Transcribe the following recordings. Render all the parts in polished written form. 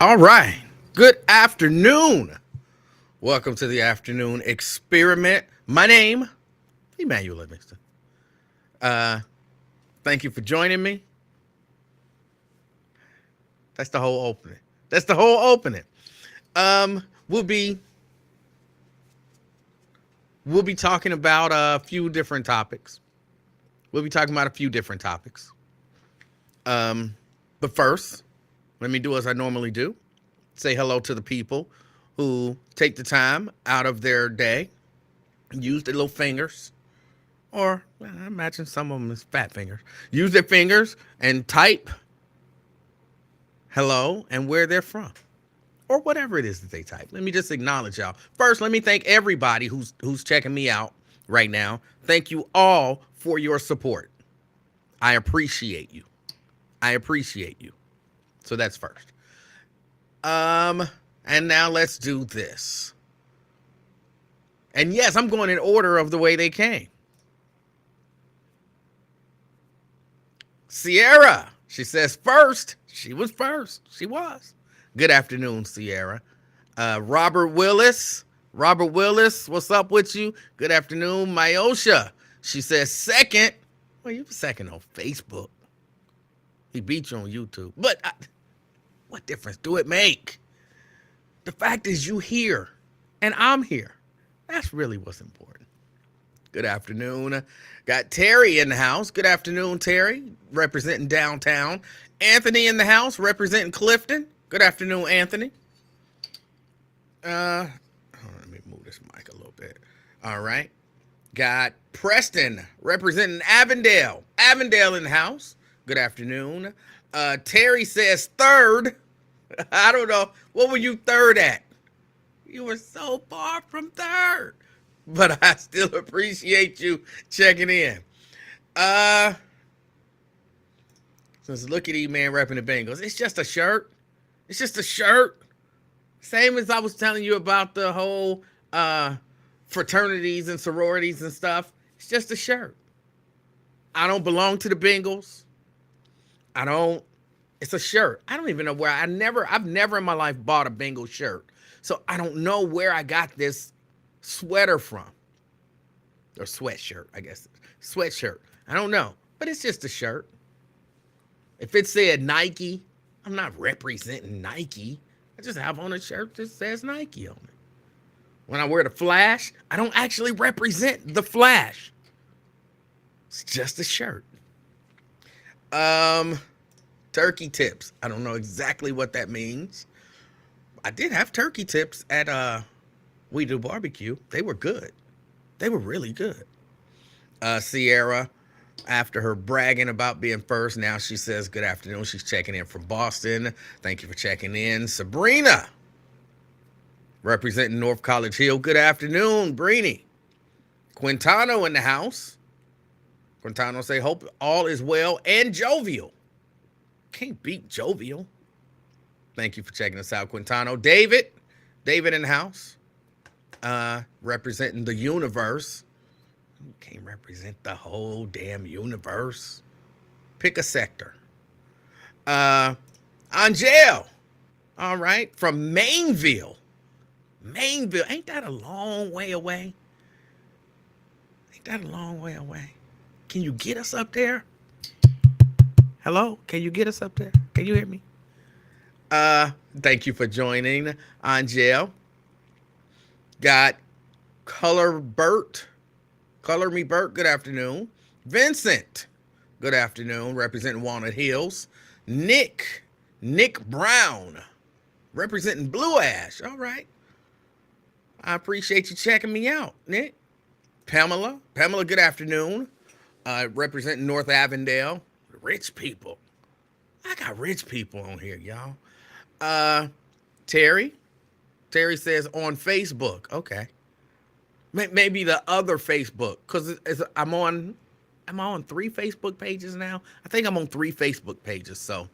All right. Good afternoon. Welcome to the afternoon experiment. My name, Emanuel Livingston. Uh, Thank you for joining me. That's the whole opening. That's the whole opening. Um, we'll be we'll be talking about a few different topics. We'll be talking about a few different topics. Um, but first, let me do as I normally do. Say hello to the people who take the time out of their day, use their little fingers, or well, I imagine some of them is fat fingers. Use their fingers and type hello and where they're from, or whatever it is that they type. Let me just acknowledge y'all. First, let me thank everybody who's checking me out right now. Thank you all for your support. I appreciate you. I appreciate you. So that's first. And now let's do this. And yes, I'm going in order of the way they came. Sierra, she says first. She was first. She was. Good afternoon, Sierra. Robert Willis. Robert Willis, what's up with you? Good afternoon, Myosha. She says second. Well, you were second on Facebook. He beat you on YouTube. But what difference do it make? The fact is you here and I'm here. That's really what's important. Good afternoon. Got Terry in the house. Good afternoon, Terry, representing downtown. Anthony in the house, representing Clifton. Good afternoon, Anthony. Let me move this mic a little bit. All right. Got Preston, representing Avondale. Avondale in the house. Good afternoon. Terry says third. I don't know. What were you third at? You were so far from third. But I still appreciate you checking in. Says, look at E-Man repping the Bengals. It's just a shirt. It's just a shirt. Same as I was telling you about the whole fraternities and sororities and stuff. It's just a shirt. I don't belong to the Bengals. It's a shirt. I don't even know where I've never in my life bought a Bengals shirt. So I don't know where I got this sweater from. Or sweatshirt, I guess. Sweatshirt. I don't know. But it's just a shirt. If it said Nike, I'm not representing Nike. I just have on a shirt that says Nike on it. When I wear the Flash, I don't actually represent the Flash. It's just a shirt. Turkey tips. I don't know exactly what that means. I did have turkey tips at We Do Barbecue. They were good. They were really good. Sierra, after her bragging about being first, now she says good afternoon. She's checking in from Boston. Thank you for checking in. Sabrina, representing North College Hill. Good afternoon, Breenie. Quintano in the house. Quintano say, hope all is well and jovial. Can't beat jovial. Thank you for checking us out, Quintano. David in the house. Representing the universe. You can't represent the whole damn universe. Pick a sector. Angel. All right. From Mainville. Mainville. Ain't that a long way away? Ain't that a long way away? Can you get us up there? Hello? Can you get us up there? Can you hear me? Thank you for joining, Angel. Got Color Me Bert, good afternoon. Vincent, good afternoon, representing Walnut Hills. Nick Brown, representing Blue Ash. All right. I appreciate you checking me out, Nick. Pamela, good afternoon. Representing North Avondale. Rich people. I got rich people on here, y'all. Terry says on Facebook. Okay. Maybe the other Facebook, because I'm on 3 Facebook pages now. I think I'm on 3 Facebook pages. So,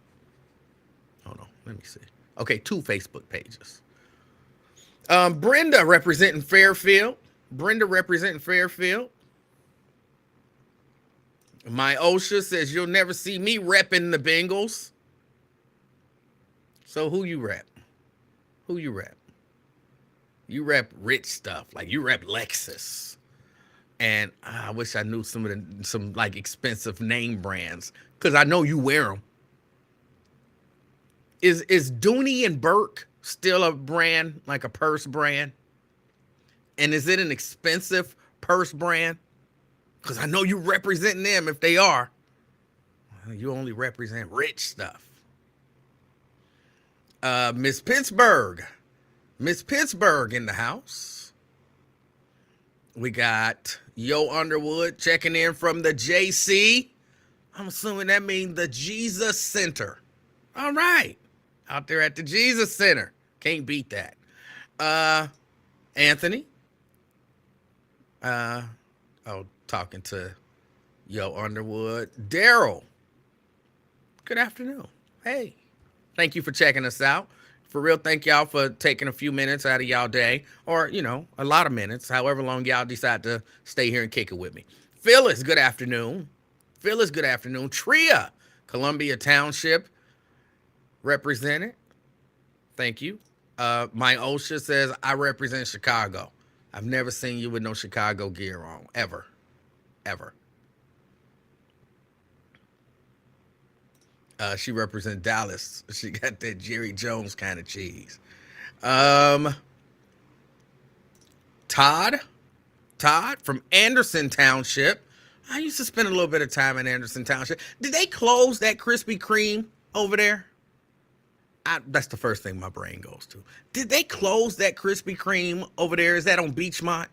hold on, let me see. Okay, 2 Facebook pages. Brenda representing Fairfield. My OSHA says you'll never see me repping the Bengals. So who you rep? Who you rep? You rep rich stuff. Like you rep Lexus. And I wish I knew some like expensive name brands because I know you wear them. Is Dooney and Burke still a brand, like a purse brand? And is it an expensive purse brand? Because I know you representing them if they are. You only represent rich stuff. Miss Pittsburgh. Miss Pittsburgh in the house. We got Yo Underwood checking in from the JC. I'm assuming that means the Jesus Center. All right. Out there at the Jesus Center. Can't beat that. Anthony. Talking to Yo Underwood. Daryl. Good afternoon. Hey. Thank you for checking us out. For real, thank y'all for taking a few minutes out of y'all day. Or, a lot of minutes. However long y'all decide to stay here and kick it with me. Phyllis, good afternoon. Phyllis, good afternoon. Tria, Columbia Township. Represented. Thank you. My OSHA says I represent Chicago. I've never seen you with no Chicago gear on. Ever. She represents Dallas. She got that Jerry Jones kind of cheese. Todd from Anderson Township. I used to spend a little bit of time in Anderson Township. Did they close that Krispy Kreme over there? That's the first thing my brain goes to. Did they close that Krispy Kreme over there? Is that on Beachmont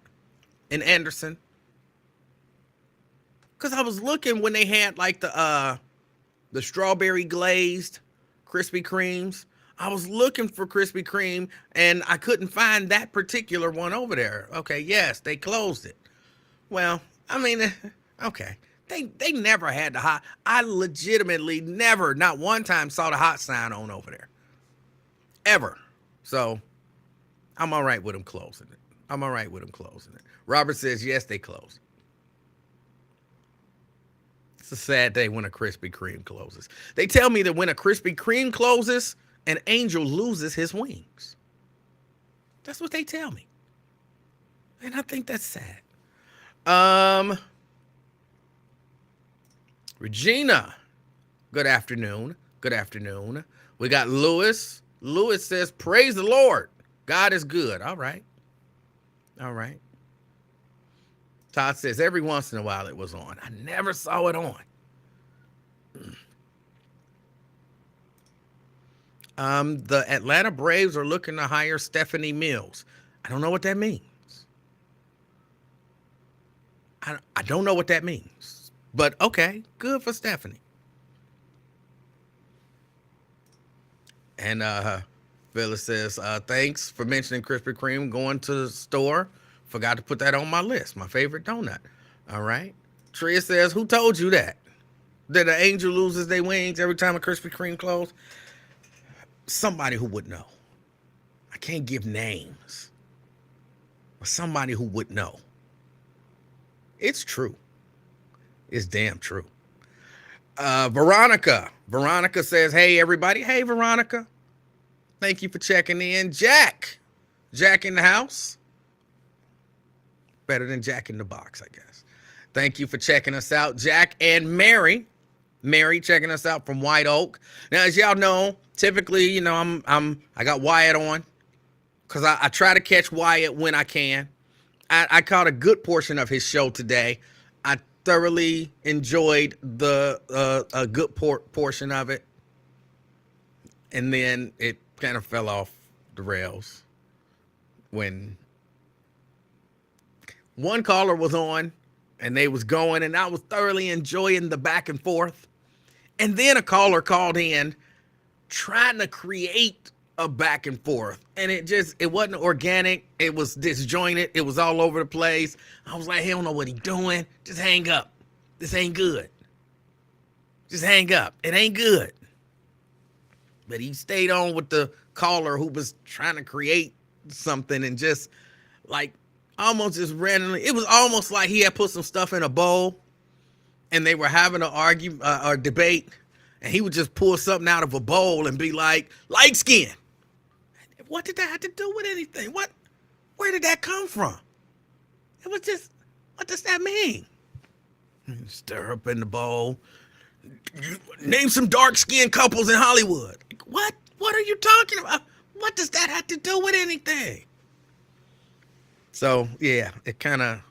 in Anderson? Because I was looking when they had like the strawberry glazed Krispy Kremes. I was looking for Krispy Kreme and I couldn't find that particular one over there. Okay, yes, they closed it. Well, I mean, okay. They never had the hot. I legitimately never, not one time, saw the hot sign on over there. Ever. So I'm all right with them closing it. Robert says, yes, they closed. It's a sad day when a Krispy Kreme closes. They tell me that when a Krispy Kreme closes, an angel loses his wings. That's what they tell me. And I think that's sad. Regina, good afternoon. We got Lewis. Lewis says, praise the Lord. God is good. All right. Todd says, every once in a while it was on. I never saw it on. The Atlanta Braves are looking to hire Stephanie Mills. I don't know what that means. I don't know what that means. But okay, good for Stephanie. And Phyllis says, thanks for mentioning Krispy Kreme. Going to the store. Forgot to put that on my list. My favorite donut. All right. Tria says, who told you that? That an angel loses their wings every time a Krispy Kreme closes? Somebody who would know. I can't give names. But somebody who would know. It's true. It's damn true. Veronica. Veronica says, hey, everybody. Hey, Veronica. Thank you for checking in. Jack. Jack in the house. Better than Jack in the box, I guess. Thank you for checking us out. Jack and Mary. Mary checking us out from White Oak. Now, as y'all know, typically, I got Wyatt on because I try to catch Wyatt when I can. I caught a good portion of his show today. I thoroughly enjoyed a good portion of it. And then it kind of fell off the rails when one caller was on and they was going, and I was thoroughly enjoying the back and forth. And then a caller called in trying to create a back and forth. And it wasn't organic. It was disjointed. It was all over the place. I was like, he don't know what he's doing. Just hang up. This ain't good. Just hang up. It ain't good. But he stayed on with the caller who was trying to create something and just like almost just randomly. It was almost like he had put some stuff in a bowl and they were having an argument or debate, and he would just pull something out of a bowl and be like, light skin. What did that have to do with anything? Where did that come from? It was just, what does that mean? Stir up in the bowl. Name some dark-skinned couples in Hollywood. What? What are you talking about? What does that have to do with anything? So, yeah, it kind of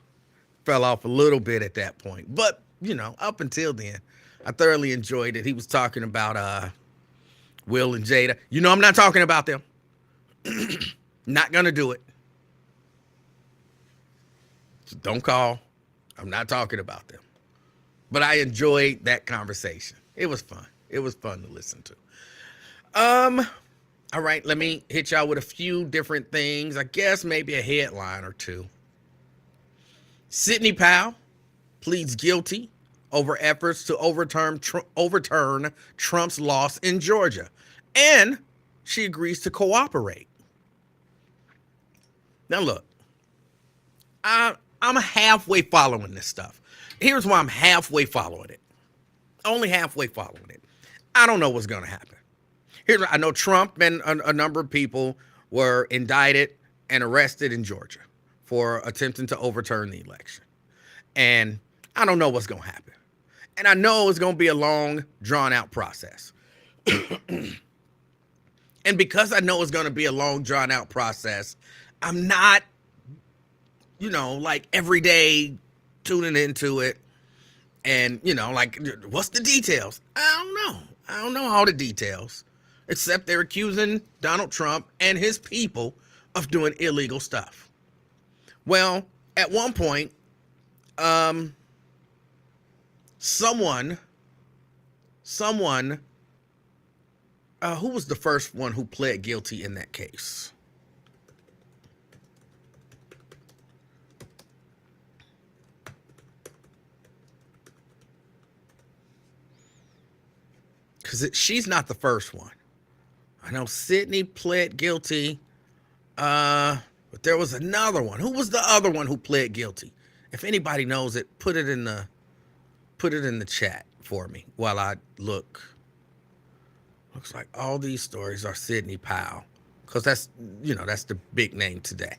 fell off a little bit at that point. But, up until then, I thoroughly enjoyed it. He was talking about Will and Jada. I'm not talking about them. Not going to do it. So don't call. I'm not talking about them. But I enjoyed that conversation. It was fun. It was fun to listen to. All right, let me hit y'all with a few different things. I guess maybe a headline or two. Sidney Powell pleads guilty over efforts to overturn Trump's loss in Georgia. And she agrees to cooperate. Now look, I'm halfway following this stuff. Here's why I'm halfway following it. Only halfway following it. I don't know what's going to happen. I know Trump and a number of people were indicted and arrested in Georgia for attempting to overturn the election. And I don't know what's going to happen. And I know it's going to be a long, drawn-out process. And because I know it's going to be a long, drawn-out process, I'm not, like every day tuning into it and, what's the details? I don't know all the details, except they're accusing Donald Trump and his people of doing illegal stuff. Well, at one point, someone, who was the first one who pled guilty in that case? Because she's not the first one. I know Sidney pled guilty, but there was another one. Who was the other one who pled guilty? If anybody knows it, put it in the chat for me while I look. Looks like all these stories are Sidney Powell, because that's the big name today.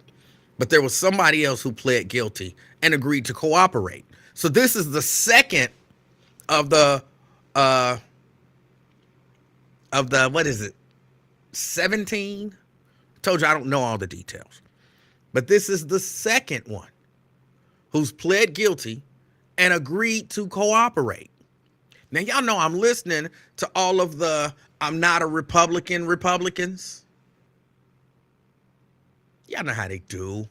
But there was somebody else who pled guilty and agreed to cooperate. So this is the second of the what is it? 17? Told you I don't know all the details. But this is the second one who's pled guilty and agreed to cooperate. Now, y'all know I'm listening to all of the I'm not a Republicans. Y'all know how they do.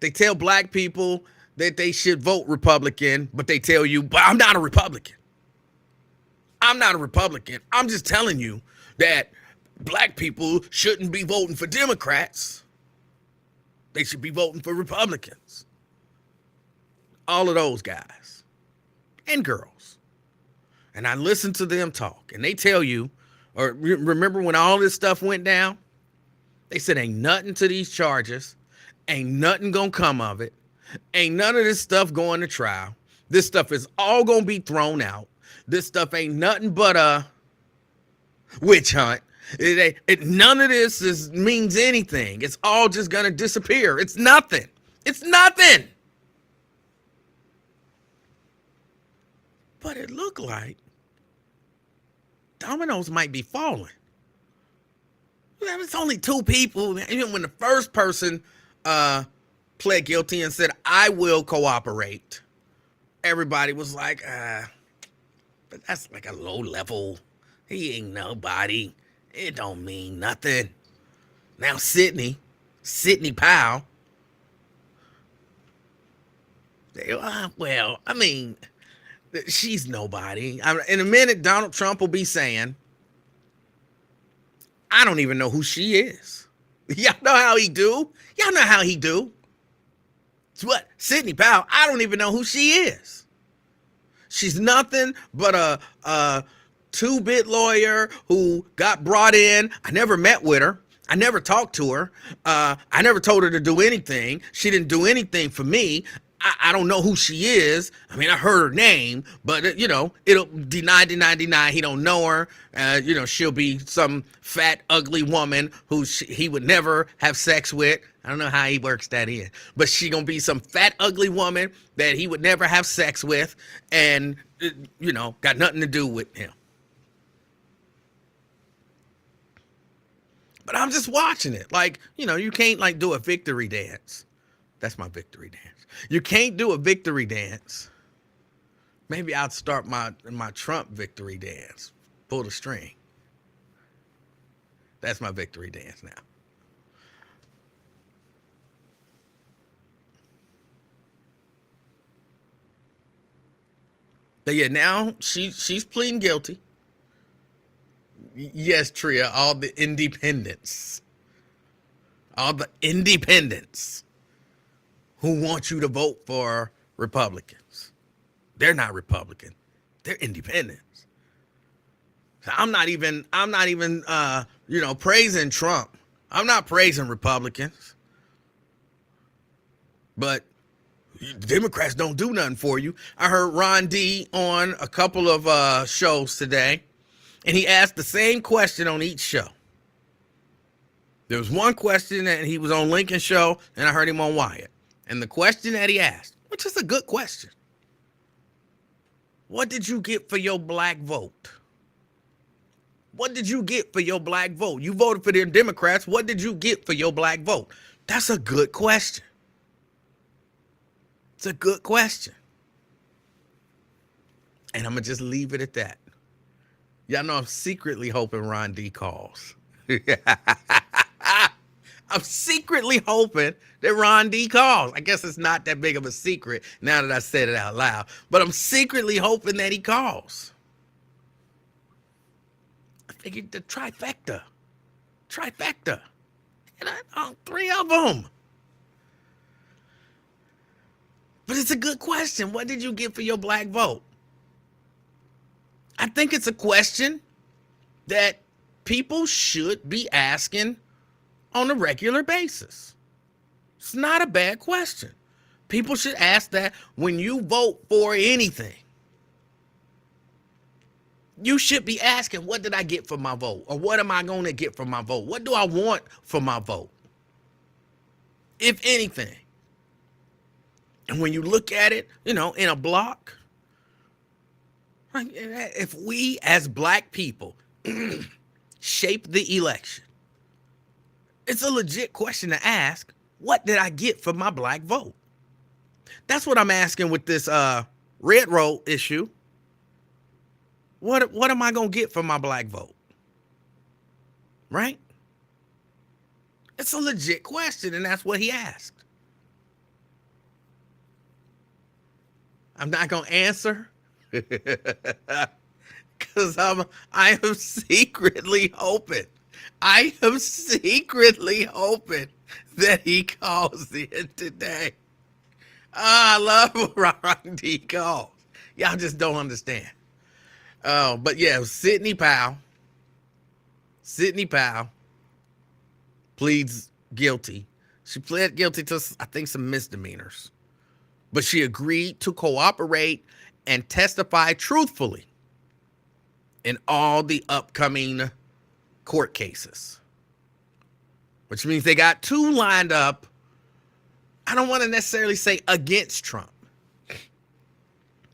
They tell black people that they should vote Republican, but they tell you, but I'm not a Republican. I'm not a Republican. I'm just telling you that black people shouldn't be voting for Democrats. They should be voting for Republicans. All of those guys and girls. And I listen to them talk, and they tell you, or remember when all this stuff went down? They said ain't nothing to these charges. Ain't nothing gonna come of it. Ain't none of this stuff going to trial. This stuff is all gonna be thrown out. This stuff ain't nothing but a witch hunt. None of this means anything. It's all just gonna disappear. It's nothing. It's nothing. But it looked like dominoes might be falling. It's only two people. Even when the first person pled guilty and said, I will cooperate, everybody was like, but that's like a low level. He ain't nobody. It don't mean nothing. Now Sidney Powell, well, I mean, she's nobody. In a minute, Donald Trump will be saying, I don't even know who she is. Y'all know how he do? Y'all know how he do? It's what? Sidney Powell, I don't even know who she is. She's nothing but a two-bit lawyer who got brought in. I never met with her. I never talked to her. I never told her to do anything. She didn't do anything for me. I don't know who she is. I mean, I heard her name, but it'll deny. He don't know her. She'll be some fat, ugly woman who he would never have sex with. I don't know how he works that in, but she gonna be some fat, ugly woman that he would never have sex with, and got nothing to do with him. But I'm just watching it. Like, you can't like do a victory dance. That's my victory dance. You can't do a victory dance. Maybe I'll start my Trump victory dance. Pull the string. That's my victory dance now. But yeah, now she's pleading guilty. Yes, Tria, all the independents. All the independents who want you to vote for Republicans. They're not Republican. They're independents. So I'm not even praising Trump. I'm not praising Republicans. But Democrats don't do nothing for you. I heard Ron D on a couple of shows today, and he asked the same question on each show. There was one question that he was on Lincoln's show, and I heard him on Wyatt. And the question that he asked, which is a good question, what did you get for your black vote? What did you get for your black vote? You voted for the Democrats. What did you get for your black vote? That's a good question. It's a good question. And I'm going to just leave it at that. Y'all know I'm secretly hoping Ron D calls. I'm secretly hoping that Ron D calls. I guess it's not that big of a secret now that I said it out loud. But I'm secretly hoping that he calls. I figured the trifecta. And three of them. But it's a good question. What did you get for your black vote? I think it's a question that people should be asking on a regular basis. It's not a bad question. People should ask that when you vote for anything. You should be asking, what did I get for my vote? Or what am I going to get for my vote? What do I want for my vote? If anything. And when you look at it, in a block, if we as black people shape the election, it's a legit question to ask, what did I get for my black vote? That's what I'm asking with this red roll issue. What am I going to get for my black vote? Right? It's a legit question, and that's what he asked. I'm not going to answer because I am secretly hoping. I am secretly hoping that he calls in today. I love when Ron D calls. Y'all just don't understand. But yeah, Sidney Powell pleads guilty. She pled guilty to, I think, some misdemeanors. But she agreed to cooperate and testify truthfully in all the upcoming court cases. Which means they got two lined up. I don't want to necessarily say against Trump.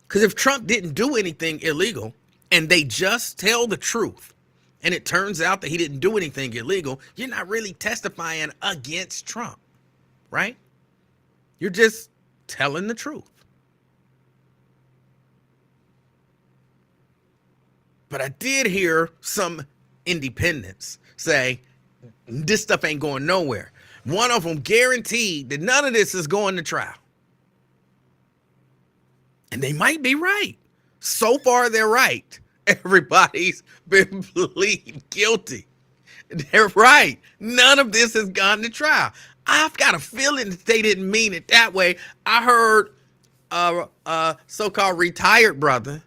Because if Trump didn't do anything illegal and they just tell the truth, and it turns out that he didn't do anything illegal, you're not really testifying against Trump, right? You're just telling the truth. But I did hear some independents say, this stuff ain't going nowhere. One of them guaranteed that none of this is going to trial. And they might be right. So far, they're right. Everybody's been pleading guilty. They're right. None of this has gone to trial. I've got a feeling that they didn't mean it that way. I heard a so-called retired brother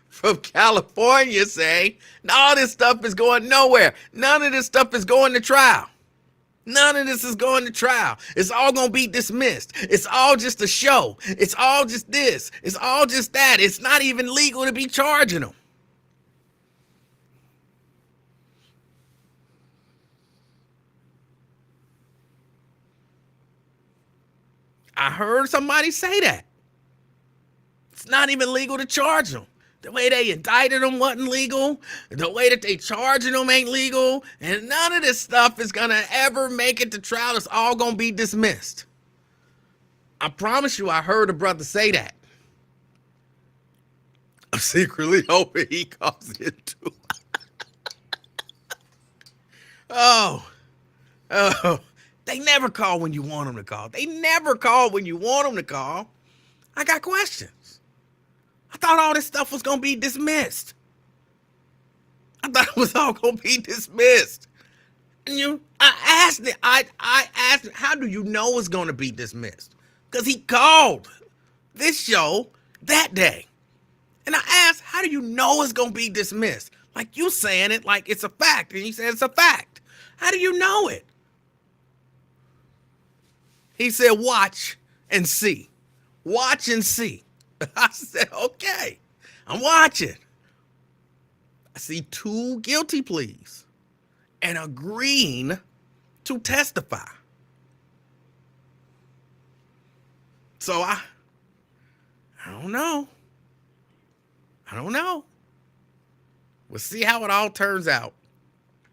from California say, all this stuff is going nowhere. None of this stuff is going to trial. None of this is going to trial. It's all going to be dismissed. It's all just a show. It's all just this. It's all just that. It's not even legal to be charging them. I heard somebody say that. It's not even legal to charge them. The way they indicted them wasn't legal. The way that they charging them ain't legal. And none of this stuff is going to ever make it to trial. It's all going to be dismissed. I promise you, I heard a brother say that. I'm secretly hoping he calls it too. Oh. They never call when you want them to call. They never call when you want them to call. I got questions. I thought all this stuff was going to be dismissed. I thought it was all going to be dismissed. And I asked it. I asked him, how do you know it's going to be dismissed? Because he called this show that day. And I asked, how do you know it's going to be dismissed? Like you saying it like it's a fact. And he said it's a fact. How do you know it? He said, watch and see. Watch and see. I said, okay, I'm watching. I see 2 guilty pleas and agreeing to testify. So I don't know. I don't know. We'll see how it all turns out.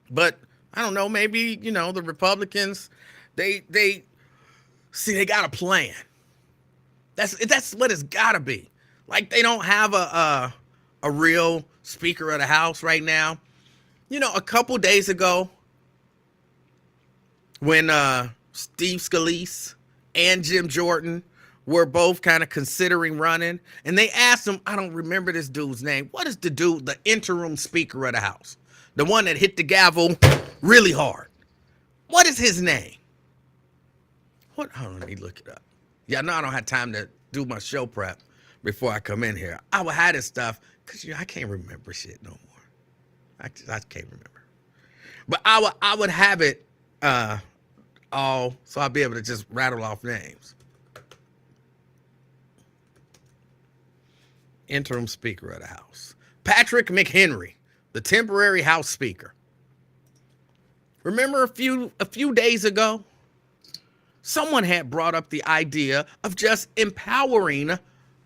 But I don't know, maybe, the Republicans, they got a plan. That's what it's gotta be. Like they don't have a real Speaker of the House right now. A couple days ago, when Steve Scalise and Jim Jordan were both kind of considering running, and they asked him, I don't remember this dude's name. What is the dude, the interim Speaker of the House? The one that hit the gavel really hard. What is his name? Hold on, let me look it up. Yeah, no, I don't have time to do my show prep before I come in here. I would hide this stuff because I can't remember shit no more. I can't remember. But I would have it all so I'll be able to just rattle off names. Interim Speaker of the House. Patrick McHenry, the temporary House Speaker. Remember a few days ago, someone had brought up the idea of just empowering,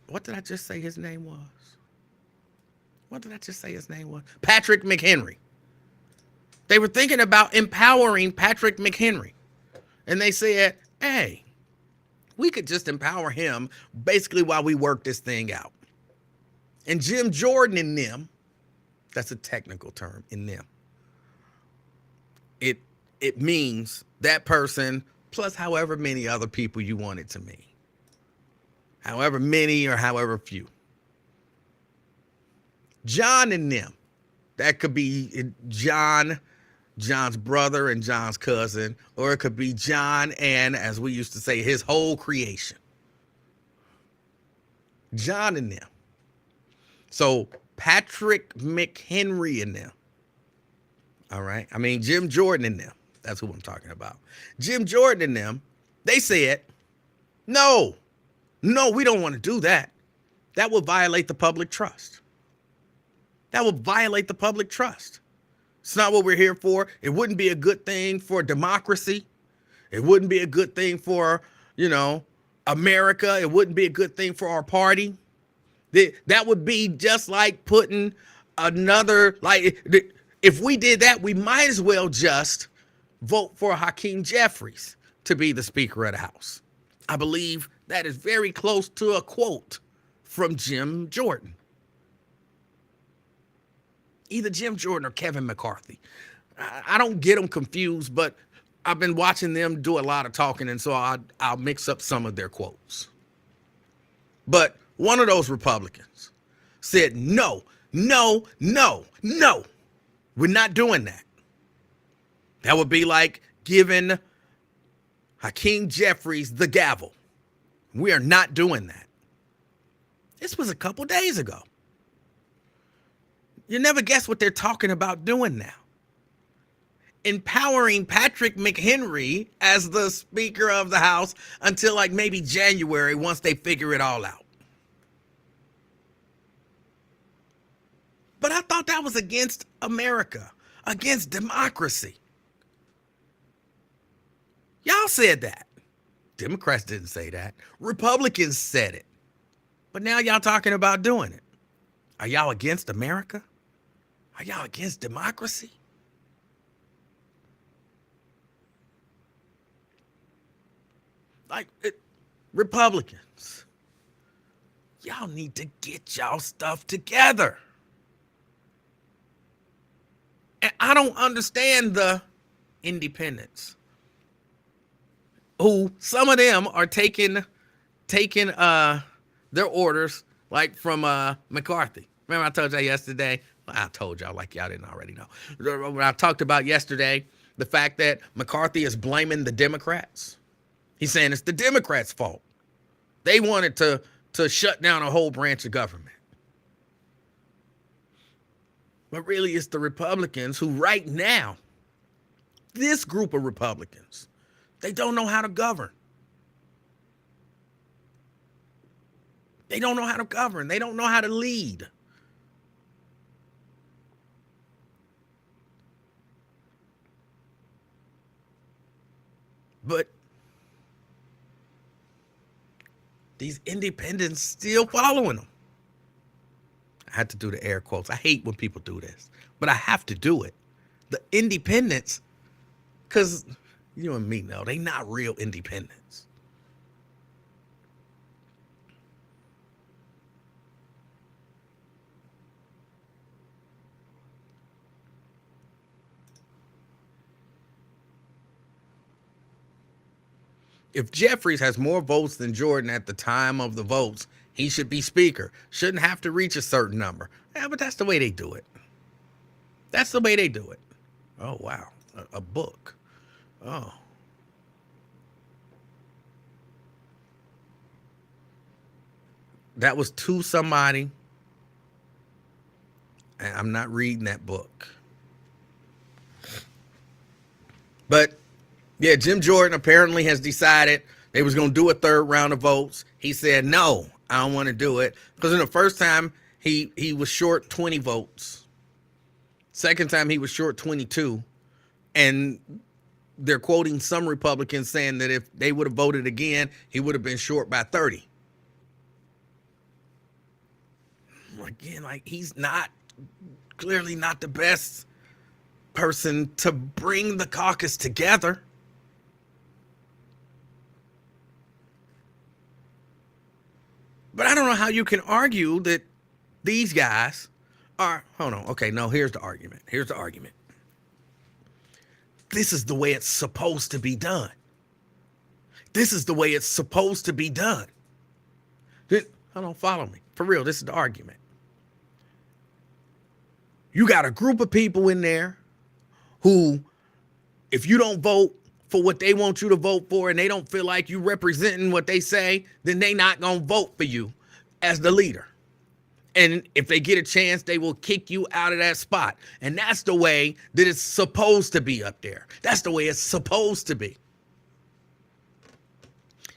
what did I just say his name was? Patrick McHenry. They were thinking about empowering Patrick McHenry. And they said, hey, we could just empower him basically while we work this thing out. And Jim Jordan and them, that's a technical term, in them. It means that person plus however many other people you want it to mean. However many or however few. John and them. That could be John's brother and John's cousin, or it could be John and, as we used to say, his whole creation. John and them. So Patrick McHenry and them. All right. I mean, Jim Jordan and them. That's who I'm talking about. Jim Jordan and them, they said, no, we don't want to do that. That would violate the public trust. It's not what we're here for. It wouldn't be a good thing for democracy. It wouldn't be a good thing for, America. It wouldn't be a good thing for our party. That would be just like putting another, if we did that, we might as well just vote for Hakeem Jeffries to be the Speaker of the House. I believe that is very close to a quote from Jim Jordan. Either Jim Jordan or Kevin McCarthy. I don't get them confused, but I've been watching them do a lot of talking, and so I'll mix up some of their quotes. But one of those Republicans said, no, we're not doing that. That would be like giving Hakeem Jeffries the gavel. We are not doing that. This was a couple days ago. You never guess what they're talking about doing now. empowering Patrick McHenry as the Speaker of the House until like maybe January once they figure it all out. But I thought that was against America, against democracy. Y'all said that. Democrats didn't say that. Republicans said it. But now y'all talking about doing it. Are y'all against America? Are y'all against democracy? Republicans, y'all need to get y'all stuff together. And I don't understand the independents, who some of them are taking their orders like from McCarthy. Remember I told y'all yesterday? Well, I told y'all like y'all didn't already know. When I talked about yesterday, the fact that McCarthy is blaming the Democrats. He's saying it's the Democrats' fault. They wanted to shut down a whole branch of government. But really, it's the Republicans who right now, this group of Republicans, they don't know how to govern. They don't know how to govern. They don't know how to lead. But these independents still following them. I had to do the air quotes. I hate when people do this, but I have to do it. The independents, because you and me know, they not real independents. If Jeffries has more votes than Jordan at the time of the votes, he should be speaker. Shouldn't have to reach a certain number. Yeah, but that's the way they do it. That's the way they do it. Oh, wow. A book. Oh. That was to somebody. And I'm not reading that book. But yeah, Jim Jordan apparently has decided they was going to do a third round of votes. He said, no, I don't want to do it. Because in the first time, he was short 20 votes. Second time, he was short 22. And they're quoting some Republicans saying that if they would have voted again, he would have been short by 30. Again, like, he's clearly not the best person to bring the caucus together. But I don't know how you can argue that these guys are, hold on, okay, no, here's the argument. Here's the argument. This is the way it's supposed to be done. This is the way it's supposed to be done. Hold on, follow me. For real, this is the argument. You got a group of people in there who, if you don't vote for what they want you to vote for and they don't feel like you representing what they say, then they not going to vote for you as the leader. And if they get a chance, they will kick you out of that spot. And that's the way that it's supposed to be up there. That's the way it's supposed to be.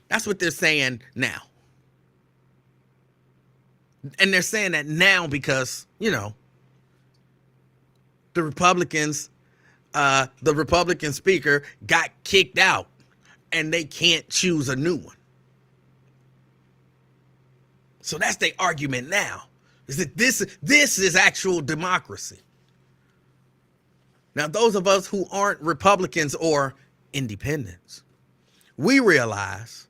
That's what they're saying now. And they're saying that now because, you know, the Republican speaker got kicked out and they can't choose a new one. So that's their argument now, is that this is actual democracy. Now, those of us who aren't Republicans or independents, we realize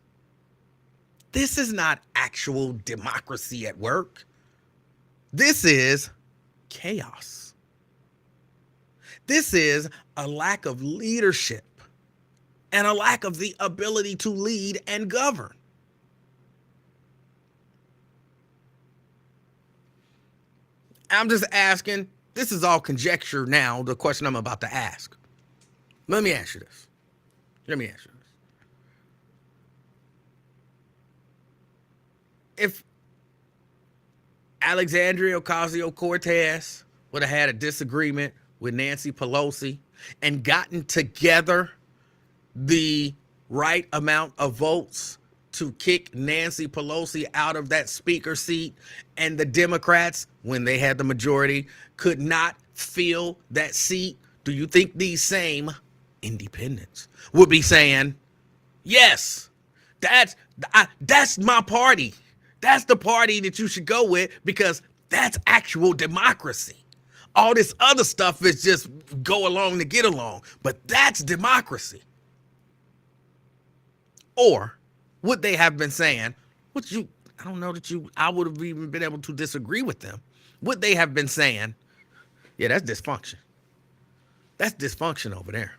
this is not actual democracy at work. This is chaos. This is a lack of leadership and a lack of the ability to lead and govern. I'm just asking, this is all conjecture now, the question I'm about to ask. Let me ask you this. If Alexandria Ocasio-Cortez would have had a disagreement with Nancy Pelosi and gotten together the right amount of votes to kick Nancy Pelosi out of that speaker seat, and the Democrats, when they had the majority, could not fill that seat, do you think these same independents would be saying, yes, that's my party. That's the party that you should go with, because that's actual democracy. All this other stuff is just go along to get along, but that's democracy. Or would they have been saying, I don't know that I would have even been able to disagree with them. Would they have been saying, yeah, that's dysfunction. That's dysfunction over there.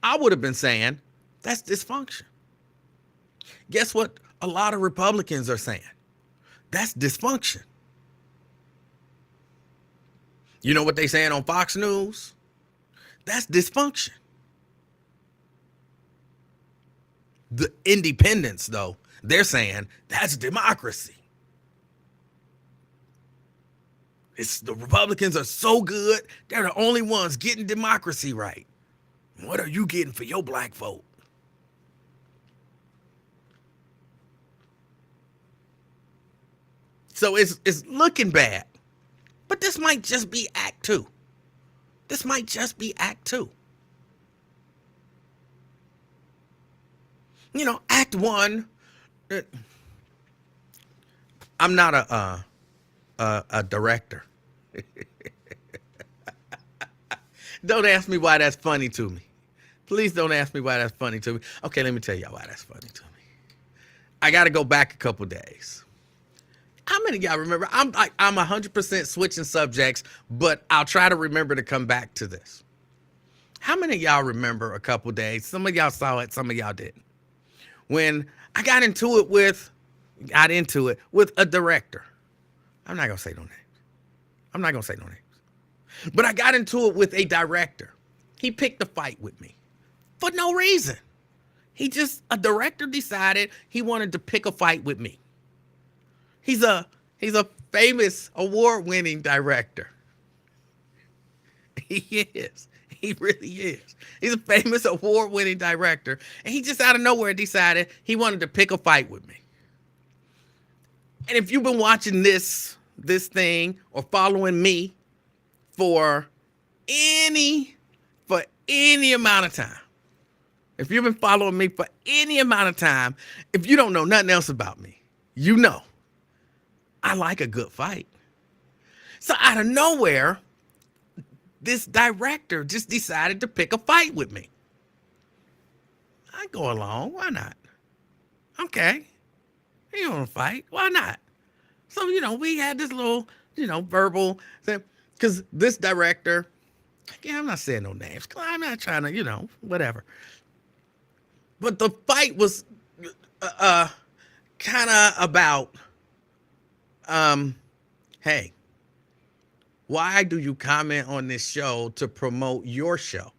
I would have been saying, that's dysfunction. Guess what a lot of Republicans are saying? That's dysfunction. You know what they saying on Fox News? That's dysfunction. The independents, though, they're saying that's democracy. The Republicans are so good, they're the only ones getting democracy right. What are you getting for your black vote? So it's looking bad. But this might just be Act 2. This might just be Act 2. You know, Act 1, I'm not a director. Don't ask me why that's funny to me. Please don't ask me why that's funny to me. Okay, let me tell y'all why that's funny to me. I got to go back a couple days. How many of y'all remember? I'm 100% switching subjects, but I'll try to remember to come back to this. How many of y'all remember a couple days? Some of y'all saw it, some of y'all didn't. When I got into it with a director. I'm not going to say no names. But I got into it with a director. He picked a fight with me for no reason. A director decided he wanted to pick a fight with me. He's a famous award-winning director. He is. He really is. He's a famous award-winning director. And he just out of nowhere decided he wanted to pick a fight with me. And if you've been watching this thing or following me for any amount of time, if you've been following me for any amount of time, if you don't know nothing else about me, you know I like a good fight. So out of nowhere, this director just decided to pick a fight with me. I go along. Why not? Okay. You want to fight? Why not? So, we had this little, verbal thing. Because this director, I'm not saying no names. I'm not trying to, whatever. But the fight was kind of about, hey, why do you comment on this show to promote your show?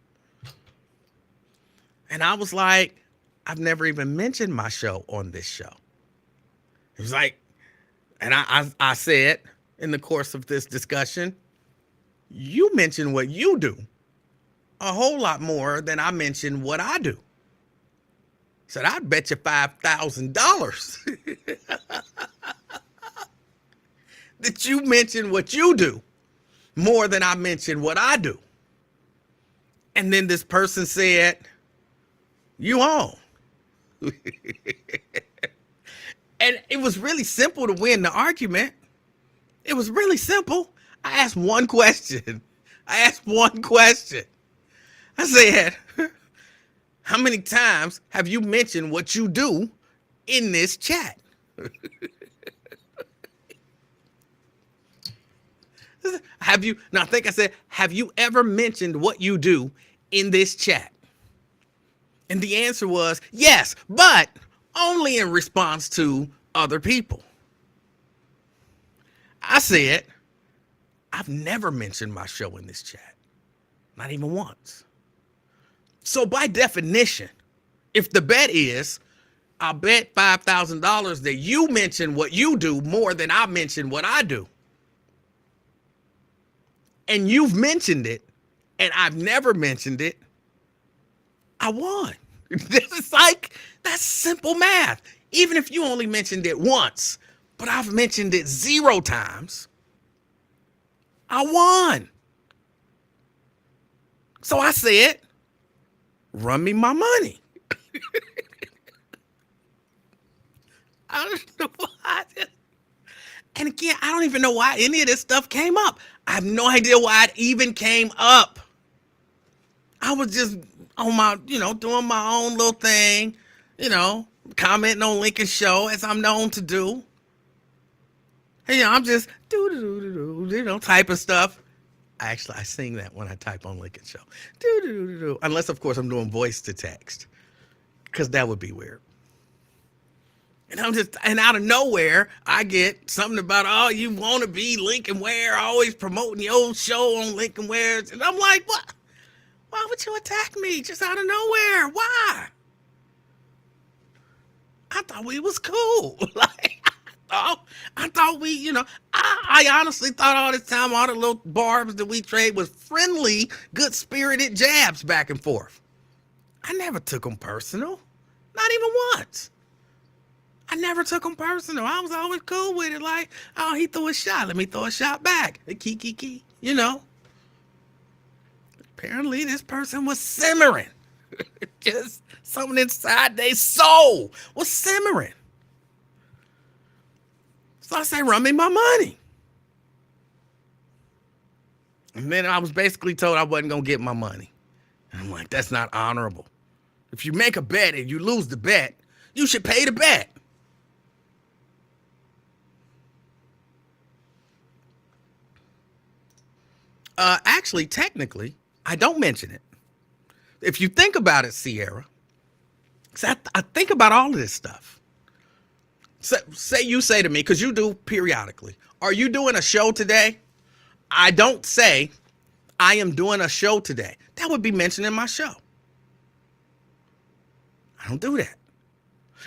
And I was like, I've never even mentioned my show on this show. It was like, and I said in the course of this discussion, you mention what you do a whole lot more than I mention what I do. Said, I'd bet you $5,000 that you mention what you do more than I mention what I do. And then this person said, you on. And it was really simple to win the argument. It was really simple. I asked one question. I said, how many times have you mentioned what you do in this chat? Have you ever mentioned what you do in this chat? And the answer was yes, but only in response to other people. I said, I've never mentioned my show in this chat. Not even once. So by definition, if the bet is I'll bet $5,000 that you mention what you do more than I mention what I do. And you've mentioned it, and I've never mentioned it. I won. This is like, that's simple math. Even if you only mentioned it once, but I've mentioned it 0 times, I won. So I said, run me my money. I don't know why. And again, I don't even know why any of this stuff came up. I have no idea why it even came up. I was just on my, doing my own little thing, commenting on Lincoln's show as I'm known to do. And, I'm just typing stuff. I sing that when I type on Lincoln's show. Unless, of course, I'm doing voice to text, because that would be weird. And out of nowhere, I get something about, oh, you want to be Lincoln Ware, always promoting your old show on Lincoln Ware. And I'm like, what? Why would you attack me just out of nowhere? Why? I thought we was cool. I thought we, I honestly thought all this time, all the little barbs that we trade was friendly, good-spirited jabs back and forth. I never took them personal. Not even once. I never took them personal. I was always cool with it. Like, oh, he threw a shot. Let me throw a shot back. Key. Apparently, this person was simmering. Just something inside their soul was simmering. So I say, run me my money. And then I was basically told I wasn't going to get my money. And I'm like, that's not honorable. If you make a bet and you lose the bet, you should pay the bet. Actually, technically, I don't mention it. If you think about it, Sierra, I think about all of this stuff. Say you say to me, because you do periodically, are you doing a show today? I don't say, I am doing a show today. That would be mentioned in my show. I don't do that.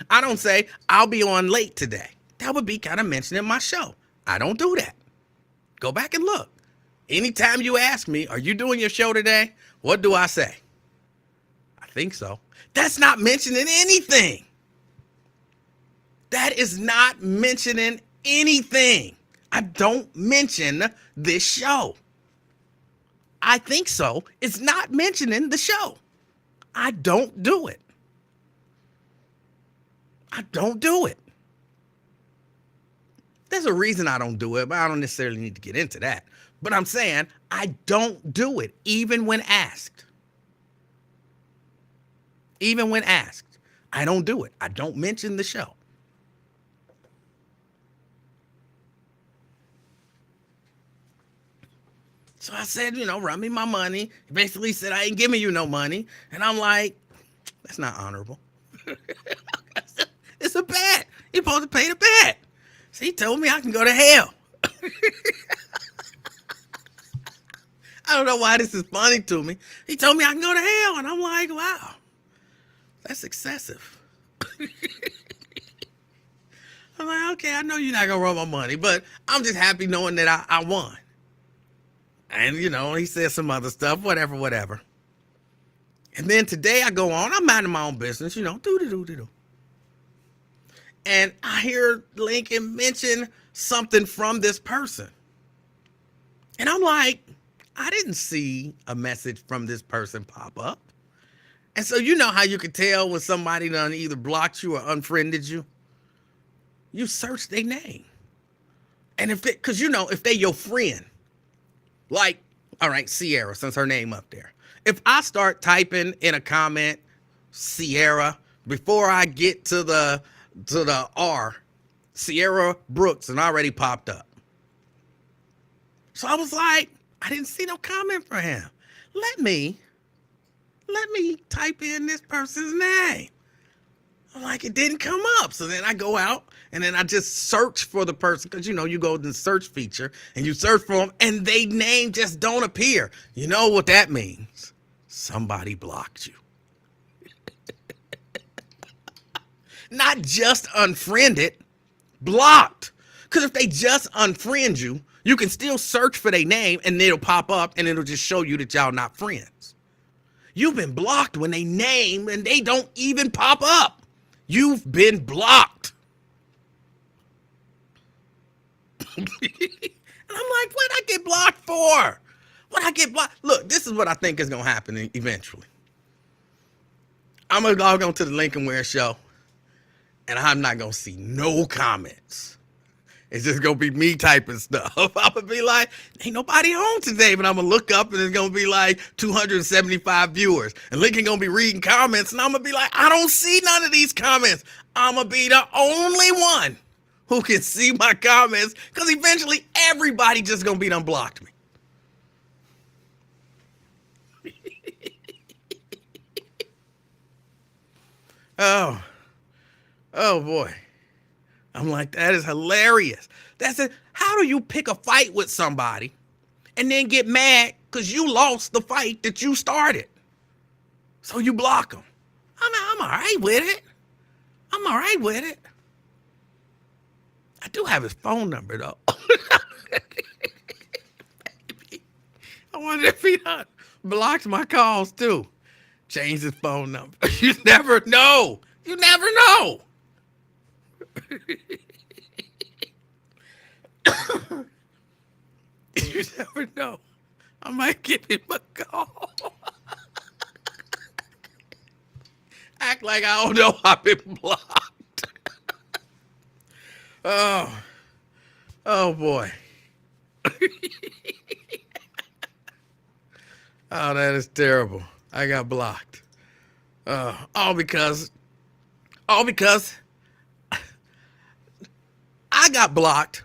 I don't say, I'll be on late today. That would be kind of mentioned in my show. I don't do that. Go back and look. Anytime you ask me, are you doing your show today? What do I say? I think so. That's not mentioning anything. That is not mentioning anything. I don't mention this show. I think so. It's not mentioning the show. I don't do it. I don't do it. There's a reason I don't do it, but I don't necessarily need to get into that. But I'm saying I don't do it, even when asked. Even when asked, I don't do it. I don't mention the show. So I said, run me my money. He basically said, I ain't giving you no money. And I'm like, that's not honorable. It's a bet. You're supposed to pay the bet. So he told me I can go to hell. I don't know why this is funny to me. He told me I can go to hell. And I'm like, wow, that's excessive. I'm like, okay, I know you're not going to run my money, but I'm just happy knowing that I won. And, he said some other stuff, whatever. And then today I go on, I'm minding my own business, do. And I hear Lincoln mention something from this person. And I'm like, I didn't see a message from this person pop up. And so you know how you can tell when somebody done either blocked you or unfriended you? You search their name. And if they your friend, like, all right, Sierra, since her name up there. If I start typing in a comment, Sierra, before I get to the R, Sierra Brooks, and already popped up. So I was like, I didn't see no comment for him. Let me type in this person's name. I'm like, it didn't come up. So then I go out and then I just search for the person, because you go to the search feature and you search for them and they name just don't appear. You know what that means? Somebody blocked you. Not just unfriended, blocked. Because if they just unfriend you, you can still search for their name and it'll pop up and it'll just show you that y'all not friends. You've been blocked when they name and they don't even pop up. You've been blocked. And I'm like, what I get blocked for? What I get blocked? Look, this is what I think is going to happen eventually. I'm going to log on to the Lincoln Ware show and I'm not going to see no comments. It's just going to be me typing stuff. I'm going to be like, ain't nobody home today, but I'm going to look up and it's going to be like 275 viewers. And Lincoln going to be reading comments and I'm going to be like, I don't see none of these comments. I'm going to be the only one who can see my comments because eventually everybody just going to be done blocked me. Oh boy. I'm like, that is hilarious. That's it. How do you pick a fight with somebody and then get mad because you lost the fight that you started? So you block them. I'm all right with it. I'm all right with it. I do have his phone number, though. I wonder if he blocked my calls, too. Change his phone number. You never know. You never know. You never know. I might give him a call. Act like I don't know I've been blocked. Oh boy. Oh, that is terrible. I got blocked. All because I got blocked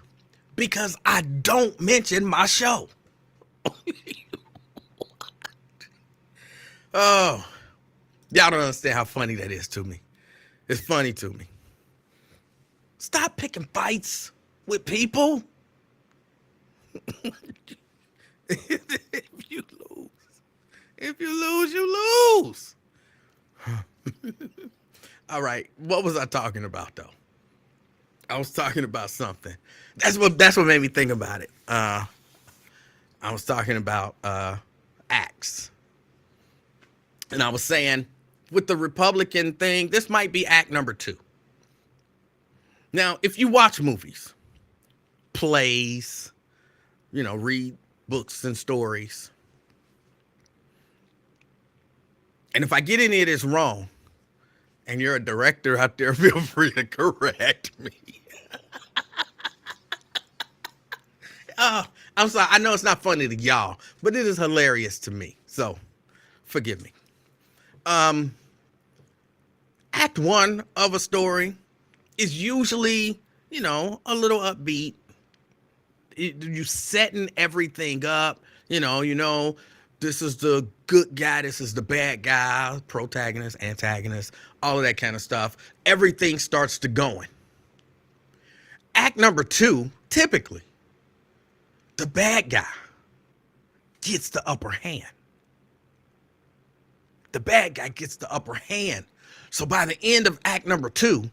because I don't mention my show. Oh, y'all don't understand how funny that is to me. It's funny to me. Stop picking fights with people. If you lose, you lose. All right, what was I talking about though? I was talking about something. That's what made me think about it. I was talking about acts. And I was saying with the Republican thing, this might be act number 2. Now, if you watch movies, plays, read books and stories, and if I get any of this wrong, and you're a director out there, feel free to correct me. I'm sorry. I know it's not funny to y'all, but it is hilarious to me. So forgive me. Act 1 of a story is usually, a little upbeat. You setting everything up. This is the good guy. This is the bad guy. Protagonist, antagonist, all of that kind of stuff. Everything starts to going. Act number 2, typically, the bad guy gets the upper hand. The bad guy gets the upper hand. So by the end of act number 2,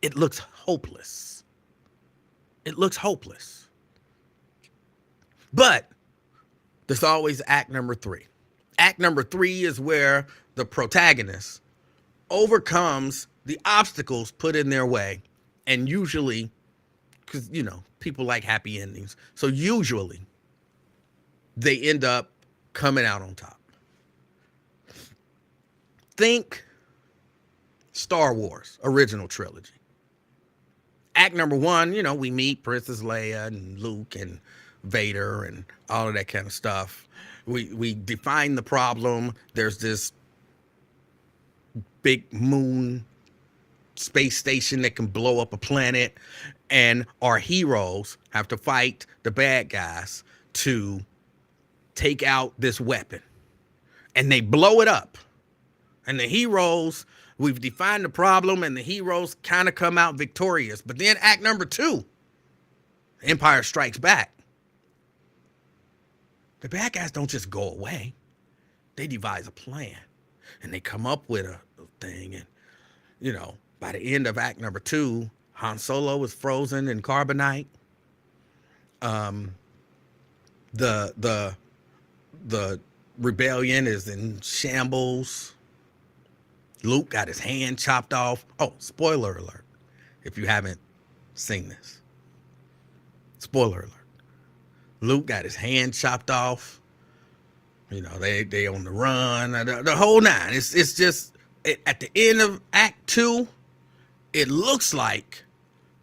it looks hopeless. It looks hopeless. But there's always act number 3. Act number 3 is where the protagonist overcomes the obstacles put in their way. And usually, because, people like happy endings. So usually, they end up coming out on top. Think Star Wars original trilogy. Act number 1, we meet Princess Leia and Luke and Vader and all of that kind of stuff. We define the problem. There's this big moon space station that can blow up a planet, and our heroes have to fight the bad guys to take out this weapon. And they blow it up. And the heroes, we've defined the problem, and the heroes kind of come out victorious. But then act number 2, Empire Strikes Back. The bad guys don't just go away. They devise a plan. And they come up with a thing. And, By the end of act number 2, Han Solo is frozen in carbonite. The the the rebellion is in shambles. Luke got his hand chopped off. Oh, spoiler alert. If you haven't seen this. Spoiler alert. Luke got his hand chopped off. You know, they on the run. The whole nine. It's just at the end of Act 2, it looks like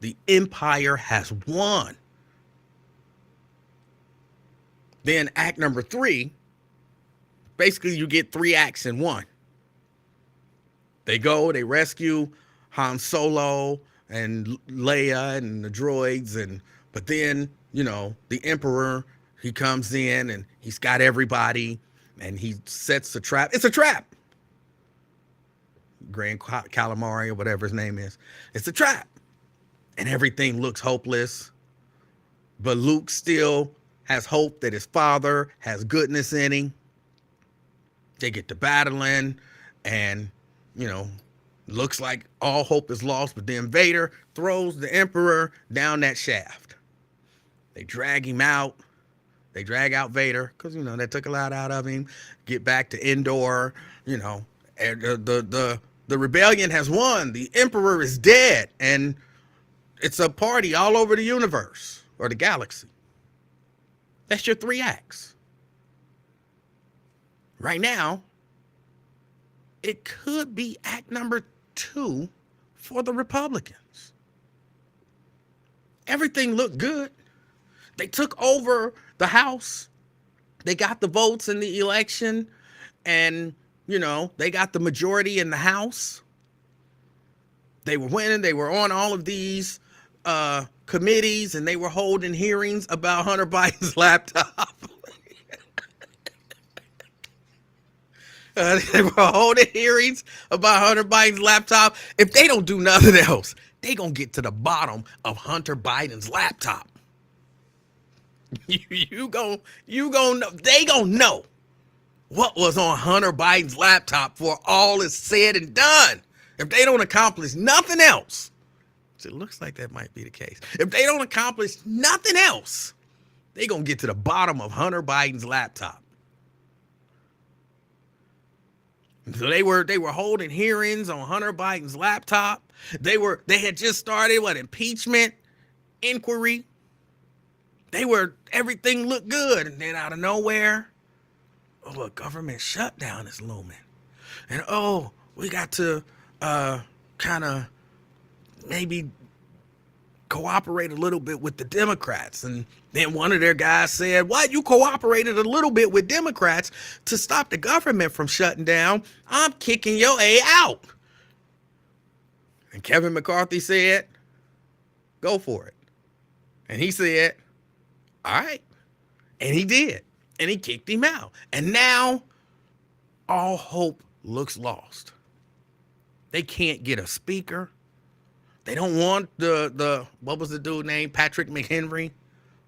the Empire has won. Then Act number 3, basically you get 3 acts in one. They go, they rescue Han Solo and Leia and the droids, but then, you know, the Emperor, he comes in and he's got everybody and he sets a trap. It's a trap. Grand Calamari or whatever his name is. It's a trap. And everything looks hopeless. But Luke still has hope that his father has goodness in him. They get to battling and, you know, looks like all hope is lost, but then Vader throws the Emperor down that shaft. They drag him out. They drag out Vader because, you know, that took a lot out of him. Get back to Endor, you know, and the rebellion has won. The Emperor is dead, and it's a party all over the universe or the galaxy. That's your 3 acts. Right now, it could be act number 2 for the Republicans. Everything looked good. They took over the House. They got the votes in the election, and, you know, they got the majority in the House. They were winning. They were on all of these committees, and they were holding hearings about Hunter Biden's laptop. They were holding hearings about Hunter Biden's laptop. If they don't do nothing else, they gonna get to the bottom of Hunter Biden's laptop. You gonna know. They gonna know what was on Hunter Biden's laptop for all is said and done. If they don't accomplish nothing else, which it looks like that might be the case. If they don't accomplish nothing else, they gonna get to the bottom of Hunter Biden's laptop. So they were holding hearings on Hunter Biden's laptop. They had just started impeachment inquiry. Everything looked good, and then out of nowhere, a government shutdown is looming. And we got to kind of maybe cooperate a little bit with the Democrats. And then one of their guys said, "What? You cooperated a little bit with Democrats to stop the government from shutting down? I'm kicking your A out." And Kevin McCarthy said, "Go for it." And he said, "All right." And he did. And he kicked him out. And now all hope looks lost. They can't get a speaker. They don't want the what was the dude named? Patrick McHenry.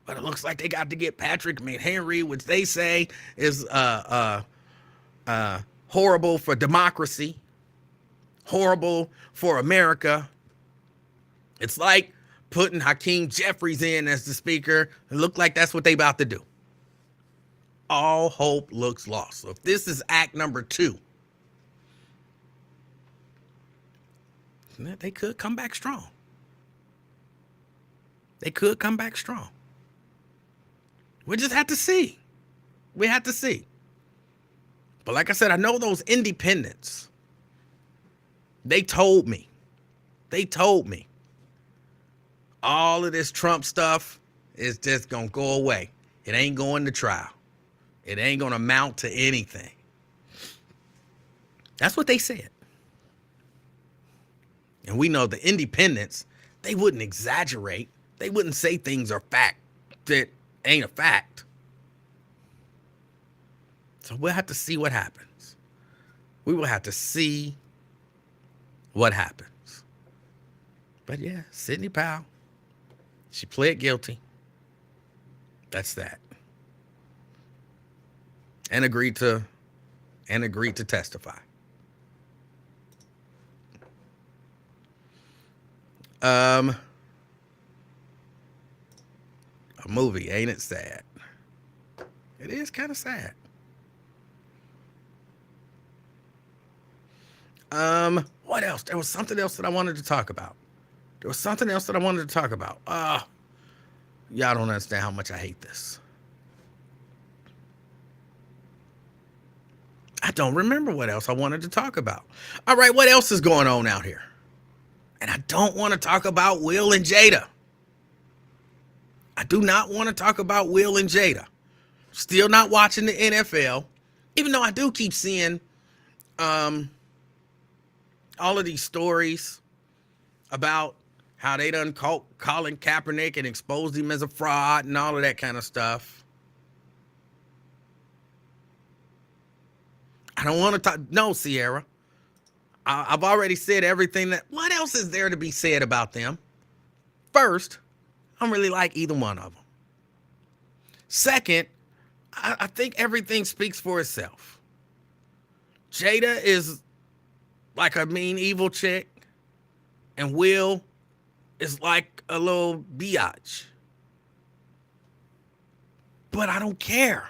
But it looks like they got to get Patrick McHenry, which they say is horrible for democracy, horrible for America. It's like putting Hakeem Jeffries in as the speaker. It looked like that's what they about to do. All hope looks lost. So if this is act number 2, they could come back strong. They could come back strong. We just have to see. We have to see. But like I said, I know those independents. They told me. All of this Trump stuff is just going to go away. It ain't going to trial. It ain't going to amount to anything. That's what they said. And we know the independents, they wouldn't exaggerate. They wouldn't say things are fact that ain't a fact. So we'll have to see what happens. We will have to see what happens. But yeah, Sidney Powell, she pled guilty. That's that. And agreed to testify. A movie, ain't it sad? It is kind of sad. What else? There was something else that I wanted to talk about. Y'all don't understand how much I hate this. I don't remember what else I wanted to talk about. All right, what else is going on out here? And I don't want to talk about Will and Jada. I do not want to talk about Will and Jada. Still not watching the NFL, even though I do keep seeing all of these stories about how they done caught Colin Kaepernick and exposed him as a fraud and all of that kind of stuff. I don't want to talk. No, Sierra. I've already said everything that. What else is there to be said about them? First, I don't really like either one of them. Second, I think everything speaks for itself. Jada is like a mean, evil chick, and Will is like a little biatch. But I don't care.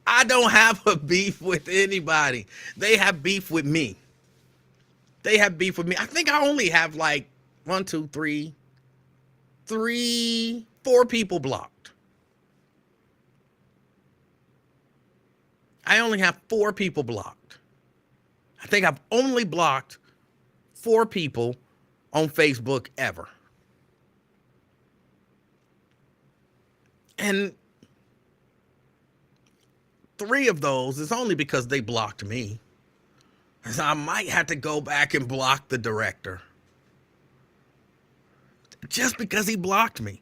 I don't have a beef with anybody. They have beef with me. I think I only have like 1, 2, 3, 4 people blocked. I only have 4 people blocked. I think I've only blocked 4 people on Facebook ever. And 3 of those is only because they blocked me. So I might have to go back and block the director. Just because he blocked me.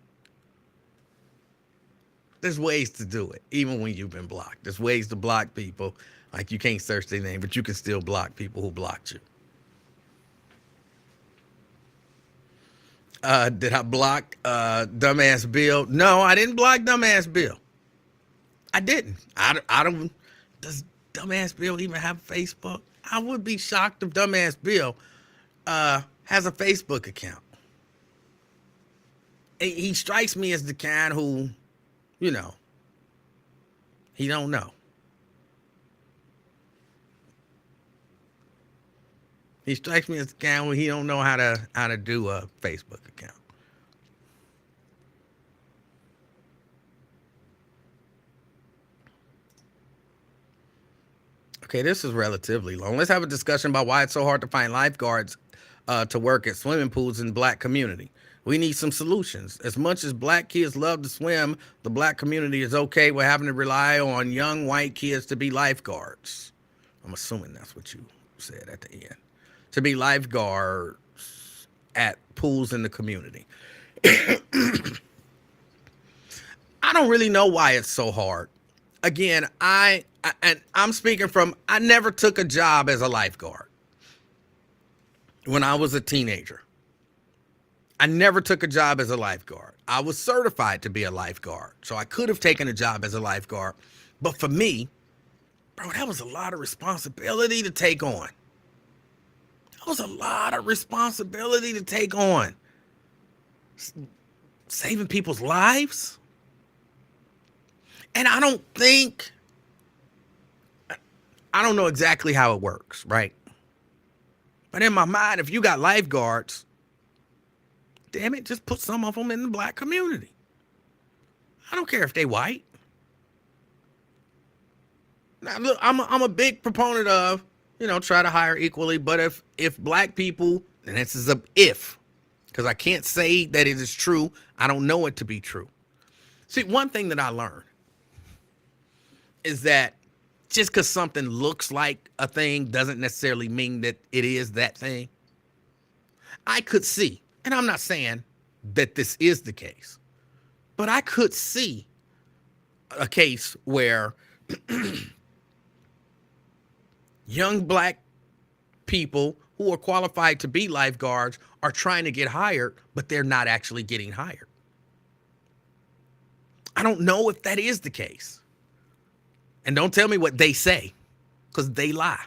There's ways to do it, even when you've been blocked. There's ways to block people. Like you can't search their name, but you can still block people who blocked you. Did I block Dumbass Bill? No, I didn't block Dumbass Bill. I didn't. I don't. Does Dumbass Bill even have Facebook? I would be shocked if Dumbass Bill has a Facebook account. He strikes me as the kind who, he don't know. He strikes me as the kind who he don't know how to do a Facebook account. Okay, this is relatively long. Let's have a discussion about why it's so hard to find lifeguards to work at swimming pools in the black community. We need some solutions. As much as black kids love to swim, the black community is okay with having to rely on young white kids to be lifeguards. I'm assuming that's what you said at the end. To be lifeguards at pools in the community. I don't really know why it's so hard. Again, I'm speaking from, I never took a job as a lifeguard when I was a teenager. I never took a job as a lifeguard. I was certified to be a lifeguard, so I could have taken a job as a lifeguard. But for me, bro, that was a lot of responsibility to take on. Saving people's lives. And I don't know exactly how it works, right? But in my mind, if you got lifeguards, damn it, just put some of them in the black community. I don't care if they white. Now, look, I'm a big proponent of, try to hire equally. But if black people, and this is a if, because I can't say that it is true. I don't know it to be true. See, one thing that I learned is that just because something looks like a thing doesn't necessarily mean that it is that thing. I could see, and I'm not saying that this is the case, but I could see a case where young black people who are qualified to be lifeguards are trying to get hired, but they're not actually getting hired. I don't know if that is the case. And don't tell me what they say, because they lie.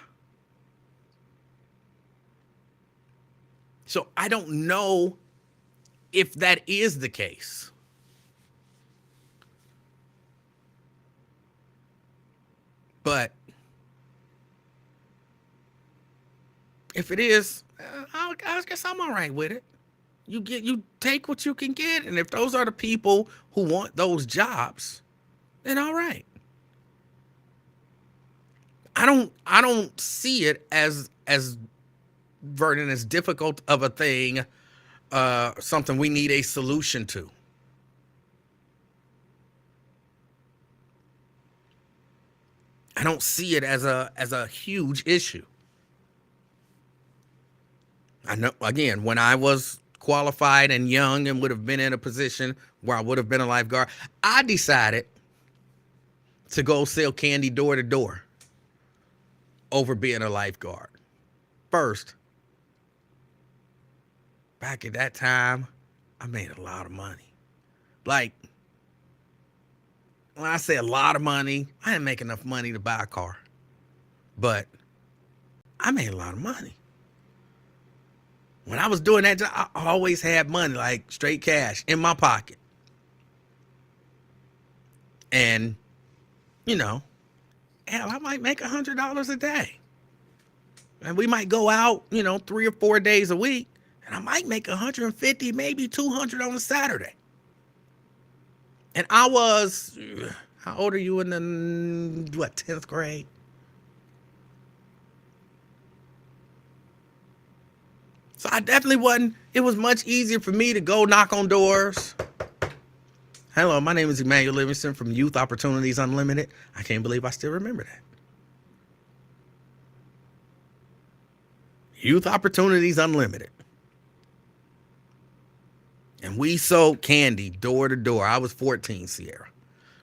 So I don't know if that is the case. But if it is, I guess I'm all right with it. You take what you can get, and if those are the people who want those jobs, then all right. I don't see it as Vernon, as difficult of a thing, something we need a solution to. I don't see it as a huge issue. I know, again, when I was qualified and young and would have been in a position where I would have been a lifeguard, I decided to go sell candy door to door over being a lifeguard. First, back at that time, I made a lot of money. Like, when I say a lot of money, I didn't make enough money to buy a car, but I made a lot of money. When I was doing that job, I always had money, like straight cash in my pocket. And, hell, I might make $100 a day. And we might go out, 3 or 4 days a week, and I might make 150, maybe 200 on a Saturday. And I was, how old are you in the, 10th grade? So I definitely wasn't, it was much easier for me to go knock on doors. Hello, my name is Emanuel Livingston from Youth Opportunities Unlimited. I can't believe I still remember that. Youth Opportunities Unlimited. And we sold candy door to door. I was 14, Sierra.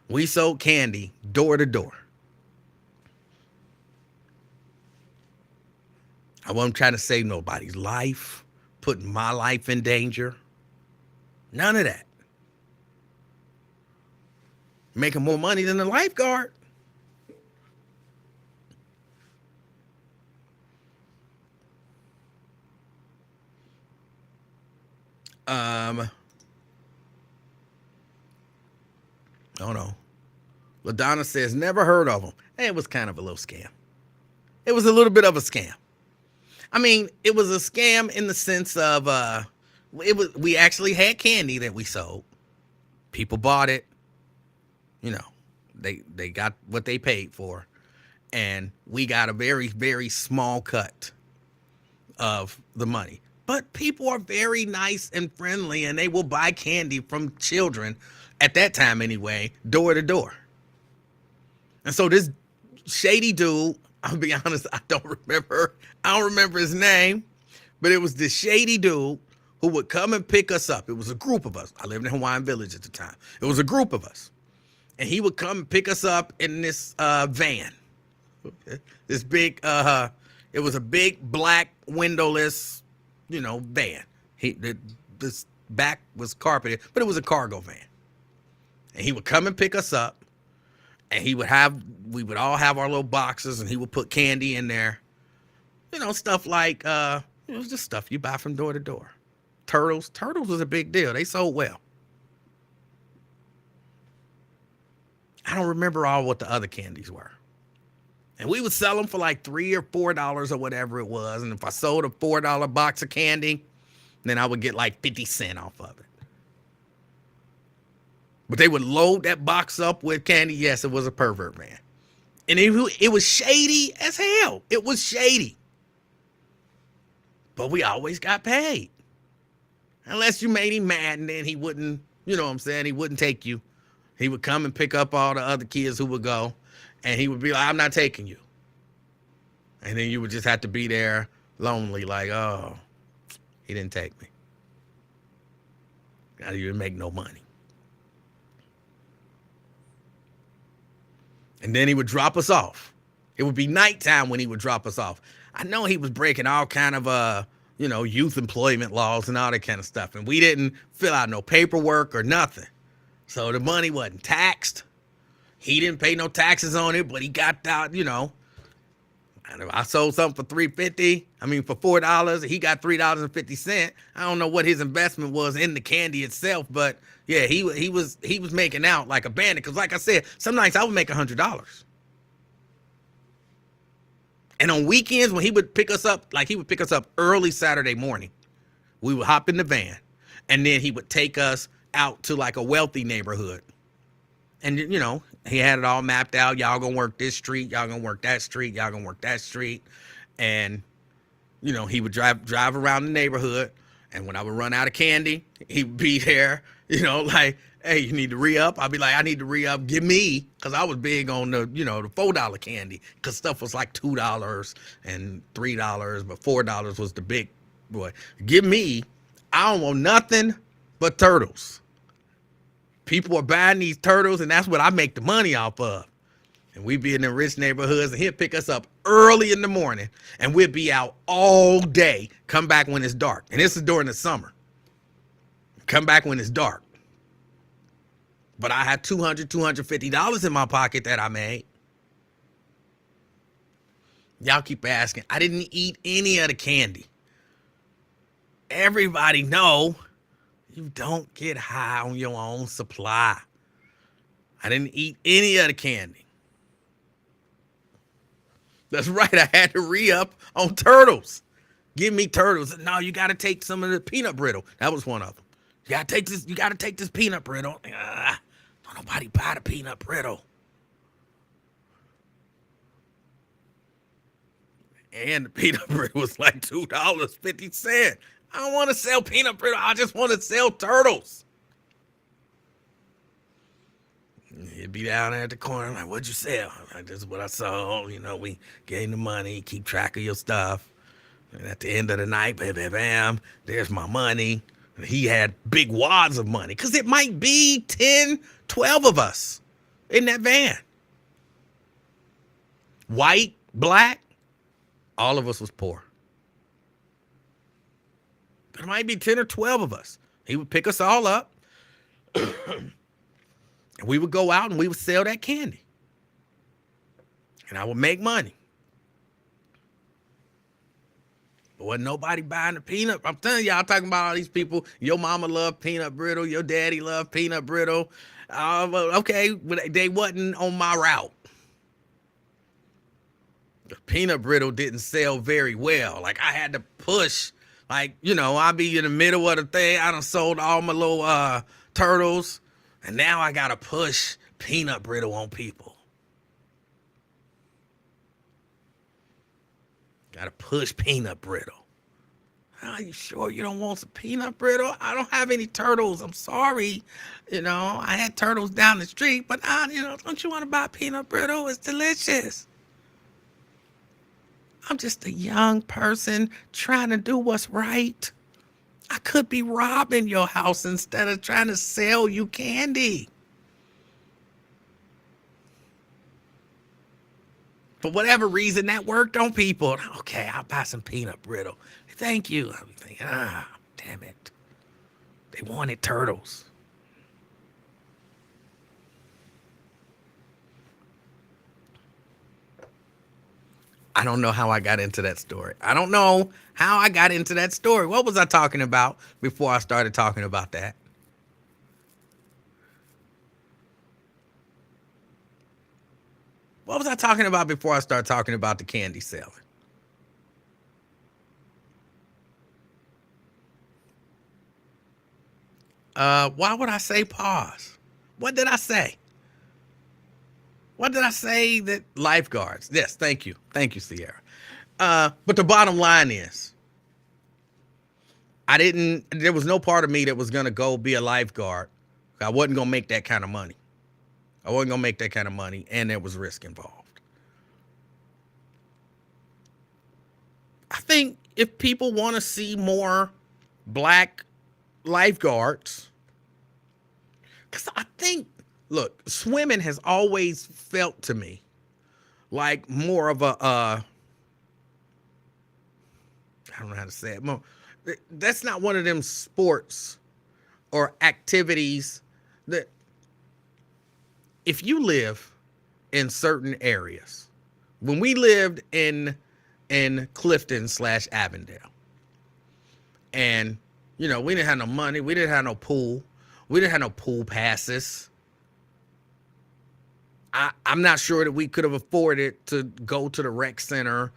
We sold candy door to door. I wasn't trying to save nobody's life, putting my life in danger. None of that. Making more money than the lifeguard. Oh no. LaDonna says, never heard of them. Hey, it was kind of a little scam. It was a little bit of a scam. I mean, it was a scam in the sense of we actually had candy that we sold. People bought it. They got what they paid for. And we got a very, very small cut of the money. But people are very nice and friendly, and they will buy candy from children, at that time anyway, door to door. And so this shady dude, I'll be honest, I don't remember his name, but it was this shady dude who would come and pick us up. It was a group of us. I lived in Hawaiian Village at the time. It was a group of us. And he would come and pick us up in this van. This big, it was a big black windowless, van. This back was carpeted, but it was a cargo van. And he would come and pick us up, and we would all have our little boxes, and he would put candy in there. Stuff like, it was just stuff you buy from door to door. Turtles was a big deal. They sold well. I don't remember all what the other candies were. And we would sell them for like $3 or $4 or whatever it was. And if I sold a $4 box of candy, then I would get like 50 cents off of it. But they would load that box up with candy. Yes, it was a pervert, man. And it was shady as hell. It was shady. But we always got paid. Unless you made him mad, and then he wouldn't, he wouldn't take you. He would come and pick up all the other kids who would go, and he would be like, I'm not taking you. And then you would just have to be there lonely, like, oh, he didn't take me. I didn't even make no money. And then he would drop us off. It would be nighttime when he would drop us off. I know he was breaking all kind of, youth employment laws and all that kind of stuff. And we didn't fill out no paperwork or nothing. So the money wasn't taxed. He didn't pay no taxes on it, but he got out, I sold something for $3.50. I mean, for $4, he got $3.50. I don't know what his investment was in the candy itself, but yeah, he was making out like a bandit. Because like I said, some nights I would make $100. And on weekends when he would pick us up, like he would pick us up early Saturday morning, we would hop in the van, and then he would take us out to like a wealthy neighborhood. And he had it all mapped out. Y'all gonna work this street, y'all gonna work that street, y'all gonna work that street. And he would drive around the neighborhood, and when I would run out of candy, he'd be there, like, hey, you need to re-up. I'd be like, I need to re-up, give me, because I was big on the the $4 candy, because stuff was like $2 and $3, but $4 was the big boy. Give me, I don't want nothing but turtles. People are buying these turtles, and that's what I make the money off of. And we'd be in the rich neighborhoods, and he'd pick us up early in the morning, and we'd be out all day, come back when it's dark. And this is during the summer. Come back when it's dark. But I had $250 in my pocket that I made. Y'all keep asking. I didn't eat any of the candy. Everybody know you don't get high on your own supply. I didn't eat any of the candy. That's right. I had to re-up on turtles. Give me turtles. No, you got to take some of the peanut brittle. That was one of them. You got to take this peanut brittle. Don't nobody buy the peanut brittle. And the peanut brittle was like $2.50. I don't want to sell peanut brittle. I just want to sell turtles. He'd be down there at the corner. I'm like, what'd you sell? I'm like, this is what I sold. We gave the money, keep track of your stuff. And at the end of the night, bam, bam, bam, there's my money. And he had big wads of money, because it might be 10, 12 of us in that van. White, black, all of us was poor. But it might be 10 or 12 of us. He would pick us all up. And we would go out and we would sell that candy. And I would make money. But wasn't nobody buying the peanut. I'm telling y'all, talking about all these people. Your mama loved peanut brittle. Your daddy loved peanut brittle. Okay, but they wasn't on my route. The peanut brittle didn't sell very well. Like, I had to push. Like, I'll be in the middle of the thing. I done sold all my little turtles. And now I got to push peanut brittle on people. Got to push peanut brittle. Are you sure you don't want some peanut brittle? I don't have any turtles. I'm sorry. I had turtles down the street. But, don't you want to buy peanut brittle? It's delicious. I'm just a young person trying to do what's right. I could be robbing your house instead of trying to sell you candy. For whatever reason, that worked on people. Okay, I'll buy some peanut brittle. Thank you. I'm thinking, damn it. They wanted turtles. I don't know how I got into that story. I don't know how I got into that story. What was I talking about before I started talking about that? What was I talking about before I started talking about the candy selling? Why would I say pause? What did I say? What did I say? That lifeguards. Yes, thank you. Thank you, Sierra. But the bottom line is, there was no part of me that was going to go be a lifeguard. I wasn't going to make that kind of money. And there was risk involved. I think if people want to see more black lifeguards, because I think, look, swimming has always felt to me like more of a, I don't know how to say it. That's not one of them sports or activities that if you live in certain areas, when we lived in Clifton slash Avondale, and we didn't have no money, we didn't have no pool, we didn't have no pool passes. I'm not sure that we could have afforded to go to the rec center,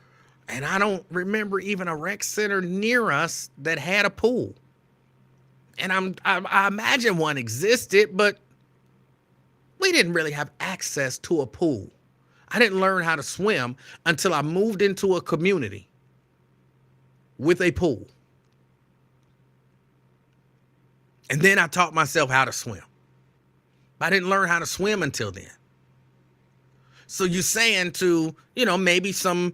and I don't remember even a rec center near us that had a pool. And I imagine one existed, but we didn't really have access to a pool. I didn't learn how to swim until I moved into a community with a pool. And then I taught myself how to swim. But I didn't learn how to swim until then. So you're saying to, maybe some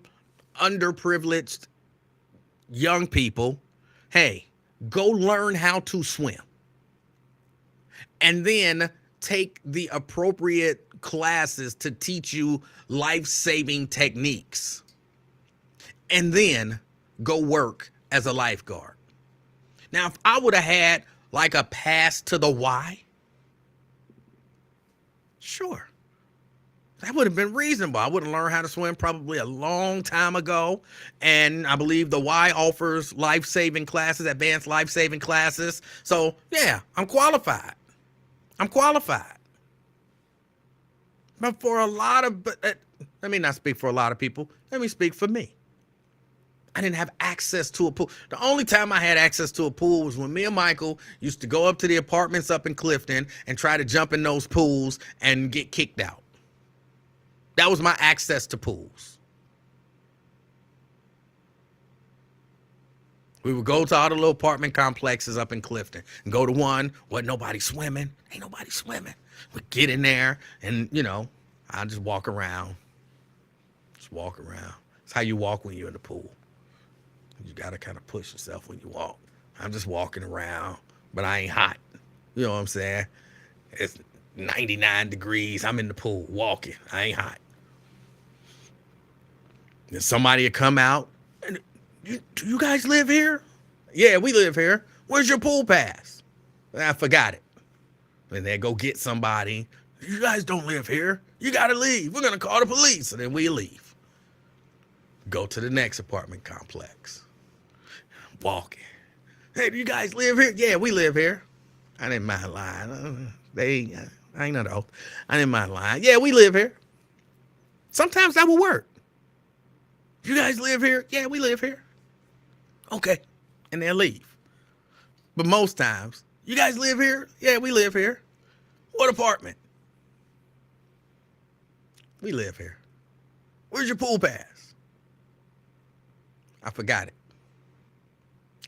underprivileged young people, hey, go learn how to swim. And then take the appropriate classes to teach you life-saving techniques. And then go work as a lifeguard. Now, if I would have had like a pass to the Y, sure, that would have been reasonable. I would have learned how to swim probably a long time ago. And I believe the Y offers life-saving classes, advanced life-saving classes. So, yeah, I'm qualified. But for a lot of, let me not speak for a lot of people. Let me speak for me. I didn't have access to a pool. The only time I had access to a pool was when me and Michael used to go up to the apartments up in Clifton and try to jump in those pools and get kicked out. That was my access to pools. We would go to all the little apartment complexes up in Clifton and go to one, wasn't nobody swimming. Ain't nobody swimming. We'd get in there and, I'd just walk around. It's how you walk when you're in the pool. You got to kind of push yourself when you walk. I'm just walking around, but I ain't hot. You know what I'm saying? It's 99 degrees. I'm in the pool walking. I ain't hot. Then somebody would come out. And, do you guys live here? Yeah, we live here. Where's your pool pass? I forgot it. And they go get somebody. You guys don't live here. You got to leave. We're going to call the police. And then we leave. Go to the next apartment complex. Walking. Hey, do you guys live here? Yeah, we live here. I didn't mind lying. I ain't know. I didn't mind lying. Yeah, we live here. Sometimes that will work. You guys live here? Yeah, we live here. Okay. And they'll leave. But most times, you guys live here? Yeah, we live here. What apartment? We live here. Where's your pool pass? I forgot it.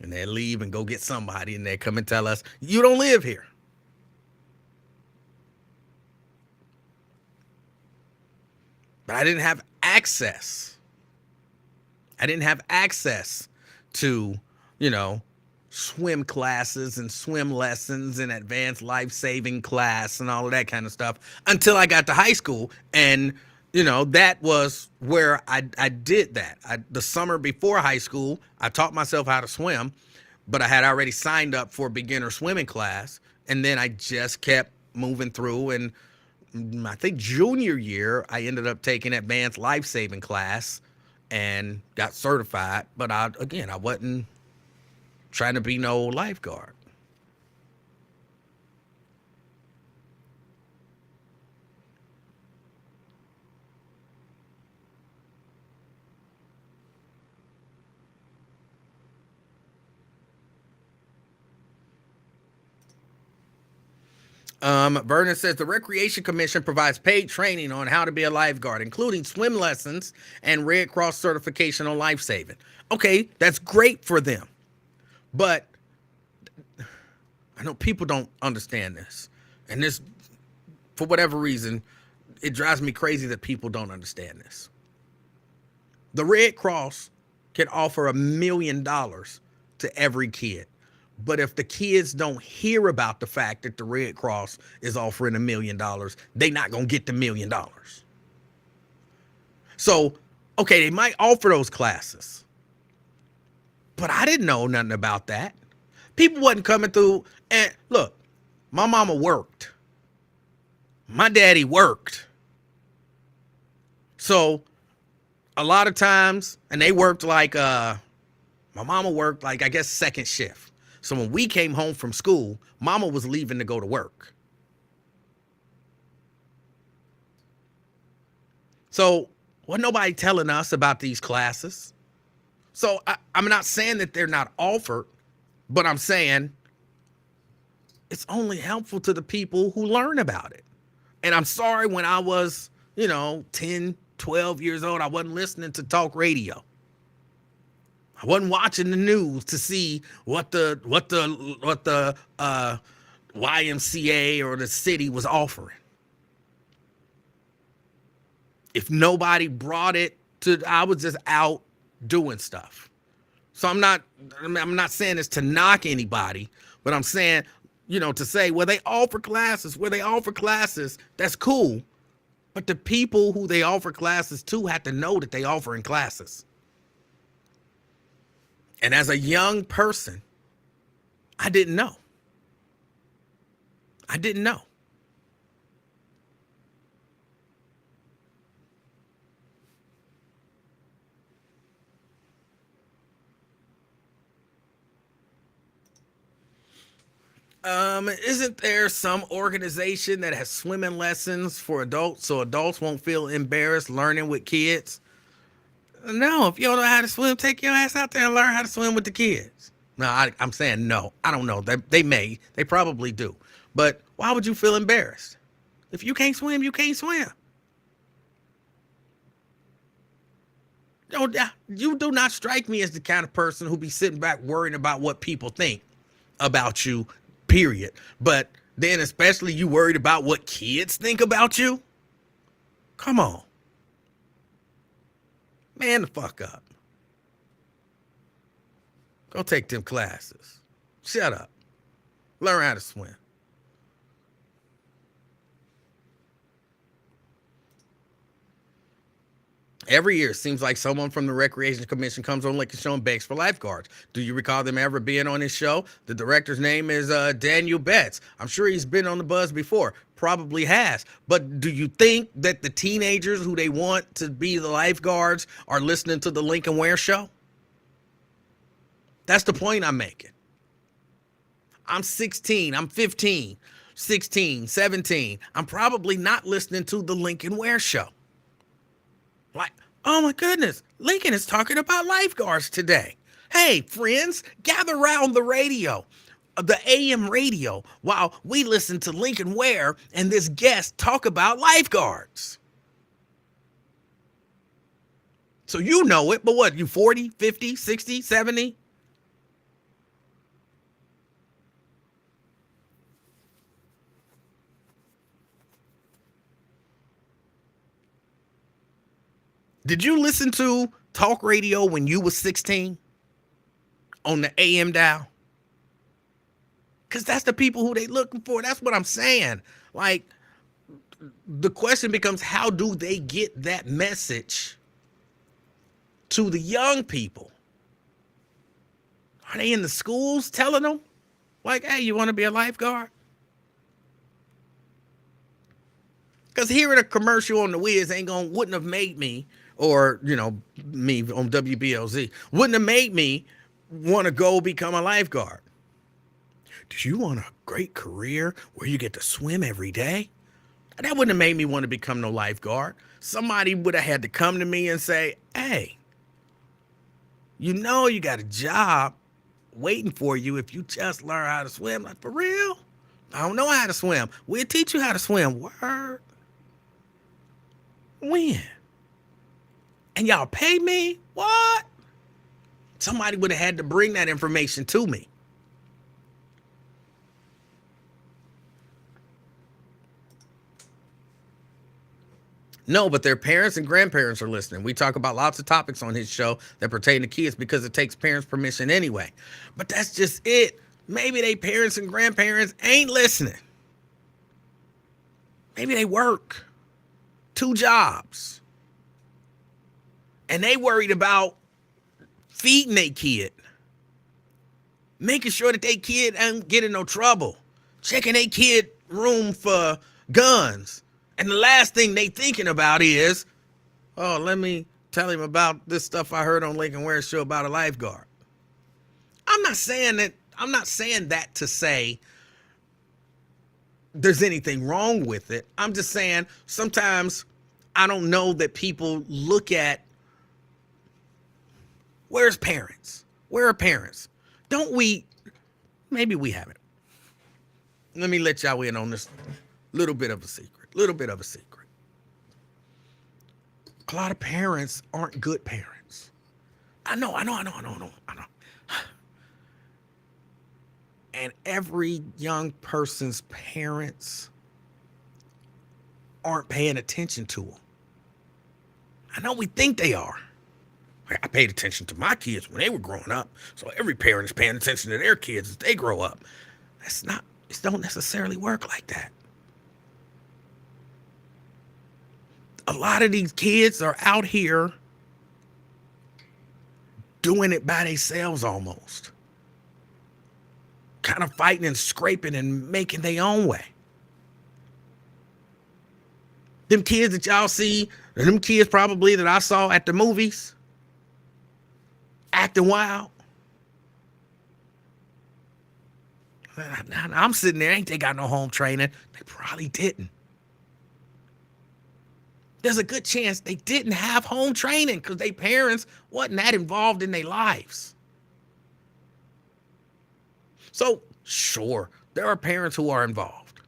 And they leave and go get somebody, and they come and tell us, you don't live here. But I didn't have access. I didn't have access to, swim classes and swim lessons and advanced life-saving class and all of that kind of stuff until I got to high school. And, that was where I did that. The summer before high school, I taught myself how to swim, but I had already signed up for a beginner swimming class. And then I just kept moving through. And I think junior year, I ended up taking advanced life-saving class and got certified. But I wasn't trying to be no lifeguard. Vernon says the Recreation Commission provides paid training on how to be a lifeguard, including swim lessons and Red Cross certification on life saving. Okay, that's great for them. But I know people don't understand this. And this, for whatever reason, it drives me crazy that people don't understand this. The Red Cross can offer $1 million to every kid. But if the kids don't hear about the fact that the Red Cross is offering $1 million, they're not going to get the $1 million. So, okay, they might offer those classes. But I didn't know nothing about that. People wasn't coming through. And look, my mama worked. My daddy worked. So a lot of times, and they worked like, my mama worked like, I guess, second shift. So when we came home from school, mama was leaving to go to work. So wasn't nobody telling us about these classes. So I'm not saying that they're not offered, but I'm saying it's only helpful to the people who learn about it. And I'm sorry, when I was, 10, 12 years old, I wasn't listening to talk radio. I wasn't watching the news to see what the YMCA or the city was offering. If nobody brought it to, I was just out doing stuff. So I'm not saying this to knock anybody, but I'm saying, to say, well, they offer classes, that's cool. But the people who they offer classes to have to know that they offering classes. And as a young person, I didn't know. Isn't there some organization that has swimming lessons for adults so adults won't feel embarrassed learning with kids? No, if you don't know how to swim, take your ass out there and learn how to swim with the kids. No, I'm saying no. I don't know. They probably do. But why would you feel embarrassed? If you can't swim, you can't swim. You do not strike me as the kind of person who be sitting back worrying about what people think about you, period. But then especially you worried about what kids think about you? Come on. Man the fuck up. Go take them classes. Shut up. Learn how to swim. Every year, it seems like someone from the Recreation Commission comes on Lincoln Show and begs for lifeguards. Do you recall them ever being on this show? The director's name is Daniel Betts. I'm sure he's been on the buzz before. Probably has. But do you think that the teenagers who they want to be the lifeguards are listening to the Lincoln Ware show? That's the point I'm making. I'm 16. I'm 15, 16, 17. I'm probably not listening to the Lincoln Ware show. Like, oh my goodness, Lincoln is talking about lifeguards today. Hey, friends, gather around the radio, the AM radio, while we listen to Lincoln Ware and this guest talk about lifeguards. So you know it, but what, you 40, 50, 60, 70? Did you listen to talk radio when you was 16 on the AM dial? Because that's the people who they looking for. That's what I'm saying. Like, the question becomes, how do they get that message to the young people? Are they in the schools telling them, like, hey, you want to be a lifeguard? Because hearing a commercial on the Wiz wouldn't have made me, or, me on WBLZ, wouldn't have made me want to go become a lifeguard. Do you want a great career where you get to swim every day? That wouldn't have made me want to become no lifeguard. Somebody would have had to come to me and say, hey, you got a job waiting for you if you just learn how to swim. Like, for real? I don't know how to swim. We'll teach you how to swim. Word. When? And y'all pay me? What? Somebody would have had to bring that information to me. No, but their parents and grandparents are listening. We talk about lots of topics on his show that pertain to kids because it takes parents' permission anyway. But that's just it. Maybe they parents and grandparents ain't listening. Maybe they work 2 jobs. And they worried about feeding their kid. Making sure that their kid ain't getting no trouble. Checking their kid room for guns. And the last thing they thinking about is, oh, let me tell him about this stuff I heard on Lincoln Ware's show about a lifeguard. I'm not saying that to say there's anything wrong with it. I'm just saying sometimes I don't know that people look at, where's parents? Where are parents? Don't we, maybe we haven't. Let me let y'all in on this little bit of a secret. A lot of parents aren't good parents. I know. And every young person's parents aren't paying attention to them. I know we think they are. I paid attention to my kids when they were growing up, so every parent is paying attention to their kids as they grow up. It don't necessarily work like that. A lot of these kids are out here doing it by themselves almost. Kind of fighting and scraping and making their own way. Them kids that y'all see, them kids probably that I saw at the movies, acting wild. I'm sitting there, ain't they got no home training? They probably didn't. There's a good chance they didn't have home training because their parents wasn't that involved in their lives. So, sure, there are parents who are involved.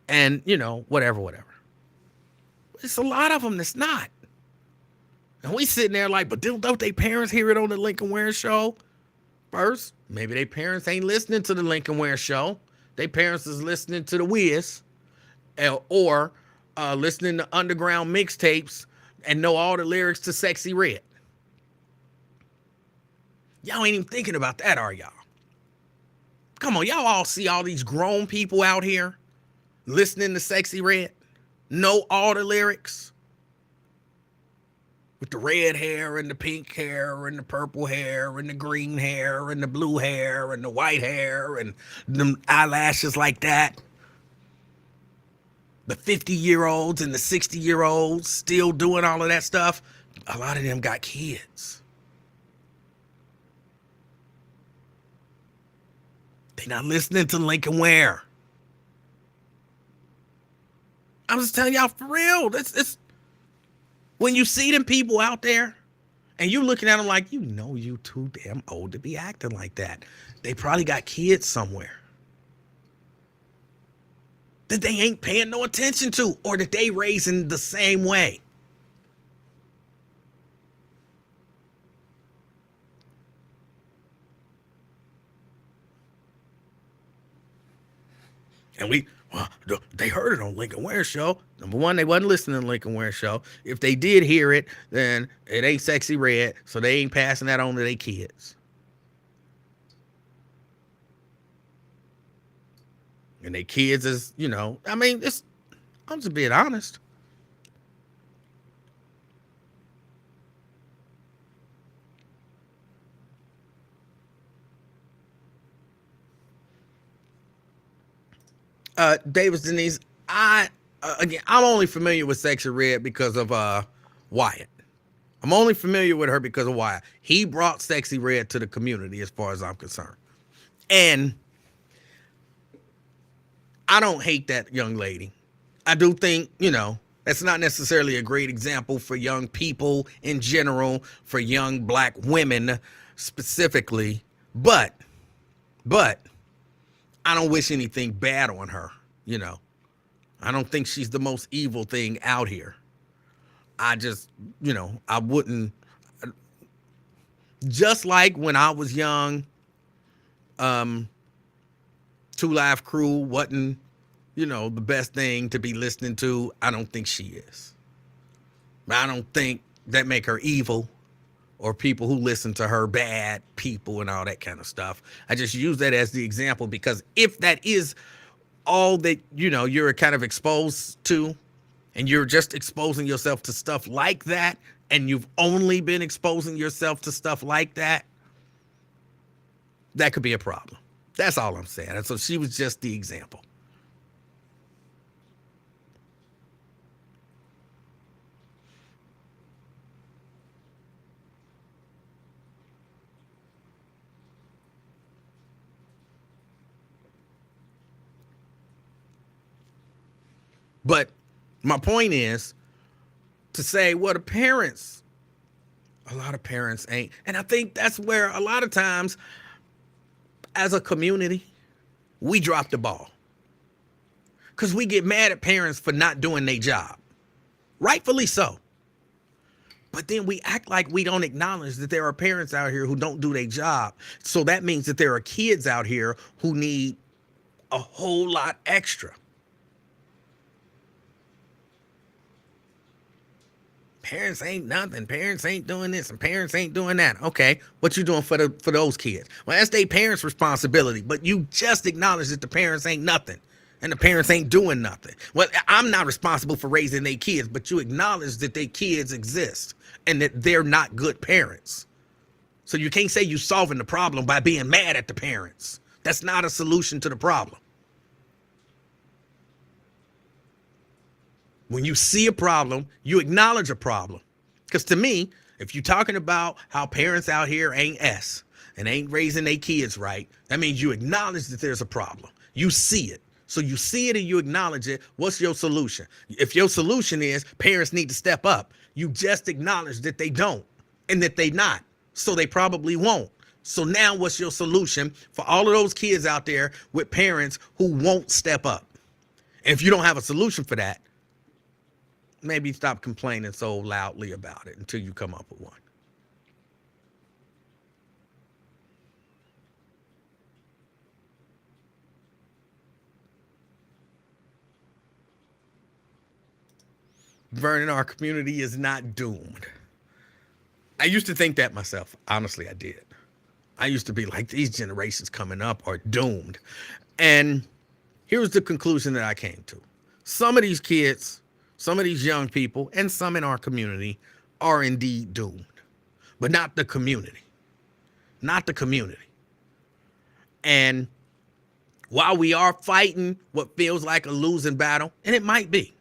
And, whatever. It's a lot of them that's not. And we sitting there like, but don't they parents hear it on the Lincoln Ware show? First, maybe they parents ain't listening to the Lincoln Ware show. They parents is listening to the Wiz or listening to underground mixtapes and know all the lyrics to Sexy Red. Y'all ain't even thinking about that, are y'all? Come on, y'all all see all these grown people out here listening to Sexy Red, know all the lyrics. With the red hair and the pink hair and the purple hair and the green hair and the blue hair and the white hair and them eyelashes like that. The 50-year-olds and the 60-year-olds still doing all of that stuff. A lot of them got kids. They not listening to Lincoln Ware. I'm just telling y'all for real. It's when you see them people out there and you looking at them like, you too damn old to be acting like that. They probably got kids somewhere that they ain't paying no attention to or that they raising the same way. And they heard it on Lincoln Ware show. Number one, they wasn't listening to Lincoln Ware show. If they did hear it, then it ain't Sexy Red, so they ain't passing that on to their kids. And their kids is, I'm just being honest. Davis Denise, I'm only familiar with Sexy Red because of Wyatt. I'm only familiar with her because of Wyatt. He brought Sexy Red to the community as far as I'm concerned. And I don't hate that young lady. I do think, that's not necessarily a great example for young people in general, for young black women specifically. But I don't wish anything bad on her, I don't think she's the most evil thing out here. I just, I wouldn't. Just like when I was young, Two Live Crew wasn't, the best thing to be listening to. I don't think she is. I don't think that make her evil or people who listen to her bad people and all that kind of stuff. I just use that as the example because if that is all that, you're kind of exposed to and you're just exposing yourself to stuff like that and you've only been exposing yourself to stuff like that, that could be a problem. That's all I'm saying. And so she was just the example. But my point is to say, well, a lot of parents ain't. And I think that's where a lot of times as a community, we drop the ball. Because we get mad at parents for not doing their job. Rightfully so. But then we act like we don't acknowledge that there are parents out here who don't do their job. So that means that there are kids out here who need a whole lot extra. Parents ain't nothing. Parents ain't doing this and parents ain't doing that. Okay, what you doing for those kids? Well, that's their parents' responsibility. But you just acknowledge that the parents ain't nothing. And the parents ain't doing nothing. Well, I'm not responsible for raising their kids, but you acknowledge that their kids exist and that they're not good parents. So you can't say you're solving the problem by being mad at the parents. That's not a solution to the problem. When you see a problem, you acknowledge a problem. Because to me, if you're talking about how parents out here ain't S and ain't raising their kids right, that means you acknowledge that there's a problem. You see it. So you see it and you acknowledge it. What's your solution? If your solution is parents need to step up, you just acknowledge that they don't and that they not. So they probably won't. So now what's your solution for all of those kids out there with parents who won't step up? And if you don't have a solution for that, maybe stop complaining so loudly about it until you come up with one. Vernon, our community is not doomed. I used to think that myself. Honestly, I did. I used to be like, these generations coming up are doomed. And here's the conclusion that I came to. Some of these kids, some of these young people, and some in our community are indeed doomed. But not the community. Not the community. And while we are fighting what feels like a losing battle, and it might be,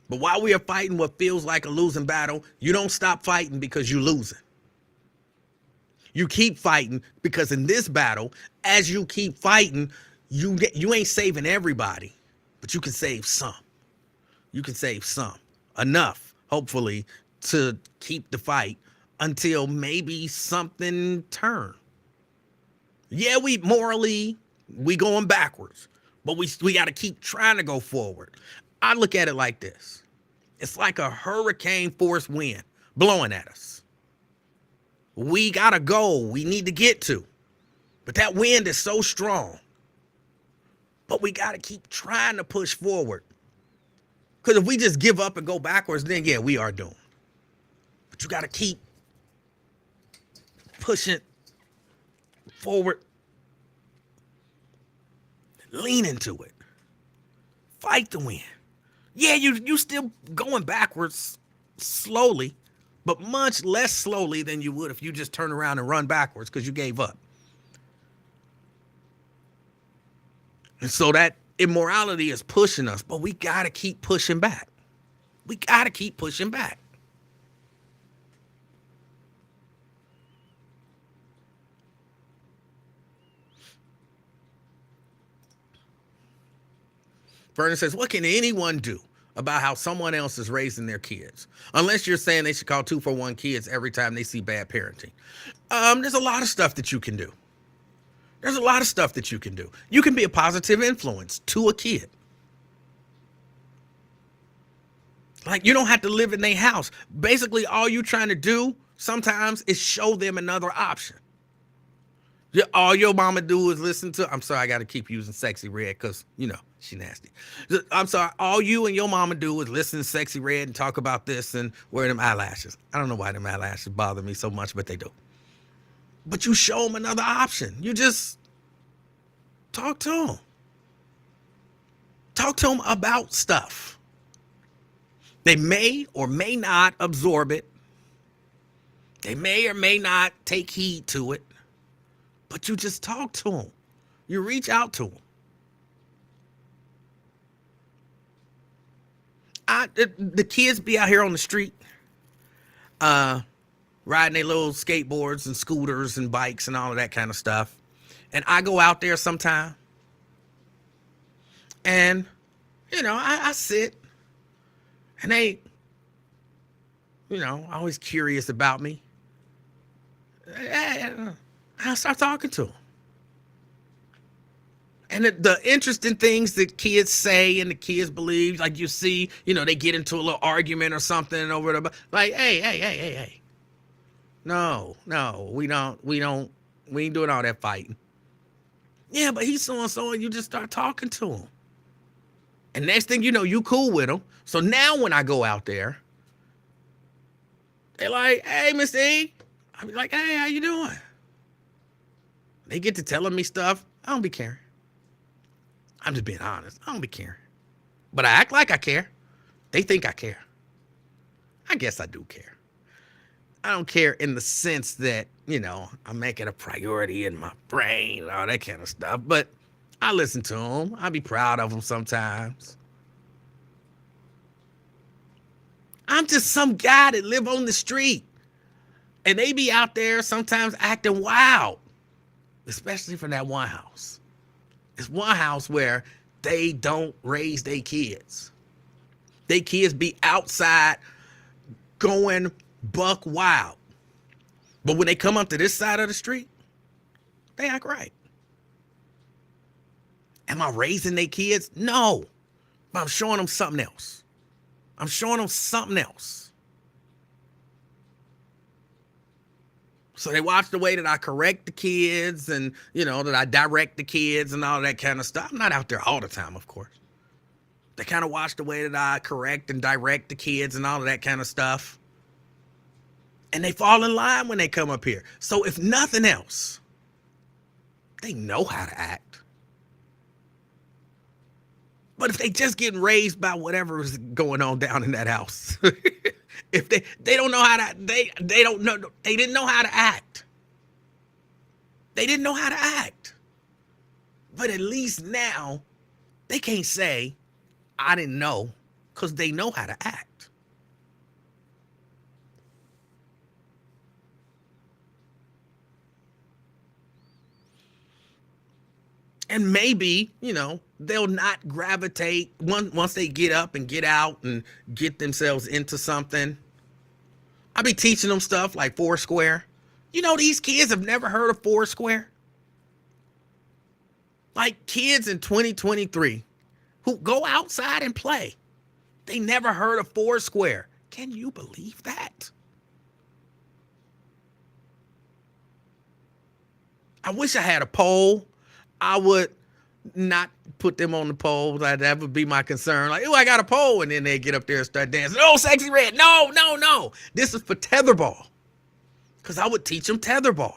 but while we are fighting what feels like a losing battle, you don't stop fighting because you're losing. You keep fighting because in this battle, as you keep fighting, you ain't saving everybody, but you can save some. You can save some. Enough, hopefully, to keep the fight until maybe something turns. Yeah, we going backwards, but we got to keep trying to go forward. I look at it like this. It's like a hurricane force wind blowing at us. We got a goal we need to get to, but that wind is so strong. But we got to keep trying to push forward. Because if we just give up and go backwards, then yeah, we are doomed. But you got to keep pushing forward. Lean into it. Fight the wind. Yeah, you still going backwards slowly, but much less slowly than you would if you just turn around and run backwards because you gave up. And so that immorality is pushing us, but we got to keep pushing back. We got to keep pushing back. Vernon says, what can anyone do about how someone else is raising their kids? Unless you're saying they should call 241 kids every time they see bad parenting. There's a lot of stuff that you can do. There's a lot of stuff that you can do. You can be a positive influence to a kid. Like, you don't have to live in their house. Basically, all you're trying to do sometimes is show them another option. All your mama do is listen to, I'm sorry, I got to keep using Sexy Red because, she nasty. I'm sorry, all you and your mama do is listen to Sexy Red and talk about this and wear them eyelashes. I don't know why them eyelashes bother me so much, but they do. But you show them another option. You just talk to them. Talk to them about stuff. They may or may not absorb it. They may or may not take heed to it. But you just talk to them. You reach out to them. The kids be out here on the street, riding their little skateboards and scooters and bikes and all of that kind of stuff. And I go out there sometime. And I sit and they, always curious about me. I start talking to them. And the interesting things that kids say and the kids believe, like you see, they get into a little argument or something over the, like, hey. No, we ain't doing all that fighting. Yeah, but he's so and so, and you just start talking to him. And next thing you know, you cool with him. So now when I go out there, they're like, hey, Mr. E. I be like, hey, how you doing? They get to telling me stuff. I don't be caring. I'm just being honest. I don't be caring. But I act like I care. They think I care. I guess I do care. I don't care in the sense that, I make it a priority in my brain and all that kind of stuff. But I listen to them. I be proud of them sometimes. I'm just some guy that live on the street. And they be out there sometimes acting wild. Especially for that one house. It's one house where they don't raise their kids. They kids be outside going buck wild. But when they come up to this side of the street, they act right. Am I raising their kids? No. But I'm showing them something else. I'm showing them something else. So they watch the way that I correct the kids and, that I direct the kids and all that kind of stuff. I'm not out there all the time, of course. They kind of watch the way that I correct and direct the kids and all of that kind of stuff. And they fall in line when they come up here. So if nothing else, they know how to act. But if they just getting raised by whatever is going on down in that house, if they don't know how to, they don't know, they didn't know how to act. They didn't know how to act. But at least now they can't say, I didn't know, because they know how to act. And maybe, they'll not gravitate once they get up and get out and get themselves into something. I'll be teaching them stuff like Foursquare. These kids have never heard of Foursquare. Like kids in 2023 who go outside and play. They never heard of Foursquare. Can you believe that? I wish I had a poll. I would not put them on the poll. That would be my concern. Like, oh, I got a poll. And then they get up there and start dancing. Oh, sexy red. No. This is for tetherball. Because I would teach them tetherball.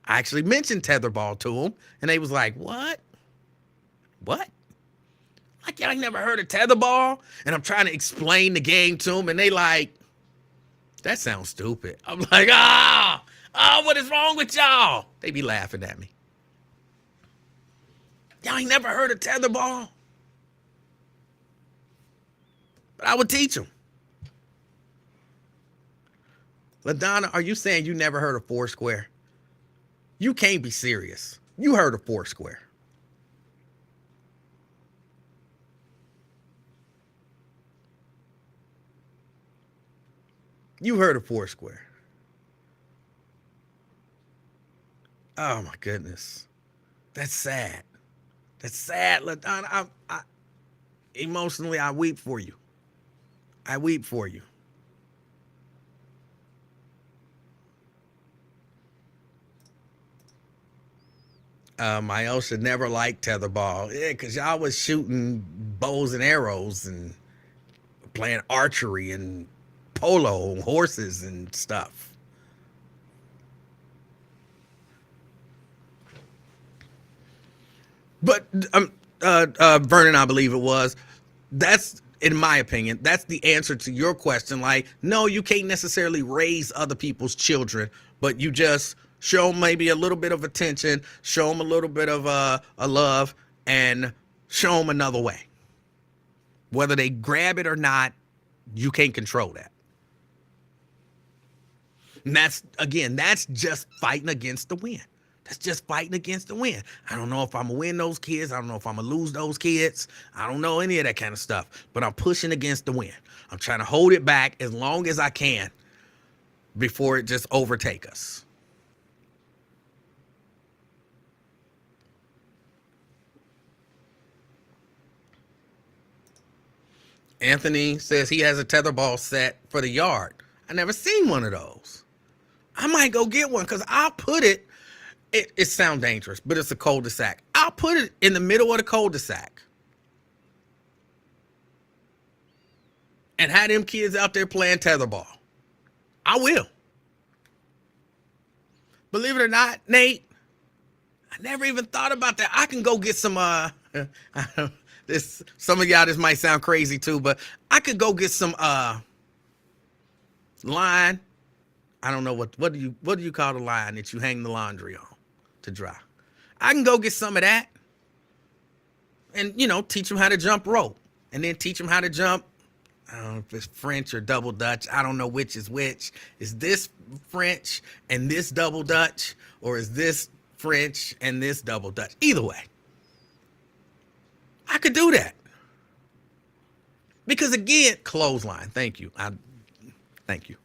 I actually mentioned tetherball to them. And they was like, what? What? Like, y'all ain't never heard of tetherball? And I'm trying to explain the game to them. And they like, that sounds stupid. I'm like, what is wrong with y'all? They be laughing at me. Y'all ain't never heard of tetherball? But I would teach them. LaDonna, are you saying you never heard of Foursquare? You can't be serious. You heard of Foursquare. You heard of Foursquare. Oh my goodness. That's sad. That's sad, LaDonna. I emotionally, I weep for you. I weep for you. Myel should never like tetherball. Yeah, because y'all was shooting bows and arrows and playing archery and polo and horses and stuff. But Vernon, I believe it was. That's, in my opinion, that's the answer to your question. Like, no, you can't necessarily raise other people's children, but you just show them maybe a little bit of attention, show them a little bit of a love, and show them another way. Whether they grab it or not, you can't control that. And that's just fighting against the wind. That's just fighting against the wind. I don't know if I'm going to win those kids. I don't know if I'm going to lose those kids. I don't know any of that kind of stuff. But I'm pushing against the wind. I'm trying to hold it back as long as I can before it just overtake us. Anthony says he has a tetherball set for the yard. I never seen one of those. I might go get one because I'll put it. It sounds dangerous, but it's a cul-de-sac. I'll put it in the middle of the cul-de-sac and have them kids out there playing tetherball. I will. Believe it or not, Nate, I never even thought about that. I can go get some this, some of y'all, this might sound crazy too, but I could go get some line. I don't know what do you call the line that you hang the laundry on to dry. I can go get some of that and, teach them how to jump rope, and then teach them how to jump. I don't know if it's French or double Dutch. I don't know which is which. Is this French and this double Dutch, or is this French and this double Dutch? Either way, I could do that. Because again, clothesline. Thank you. Thank you.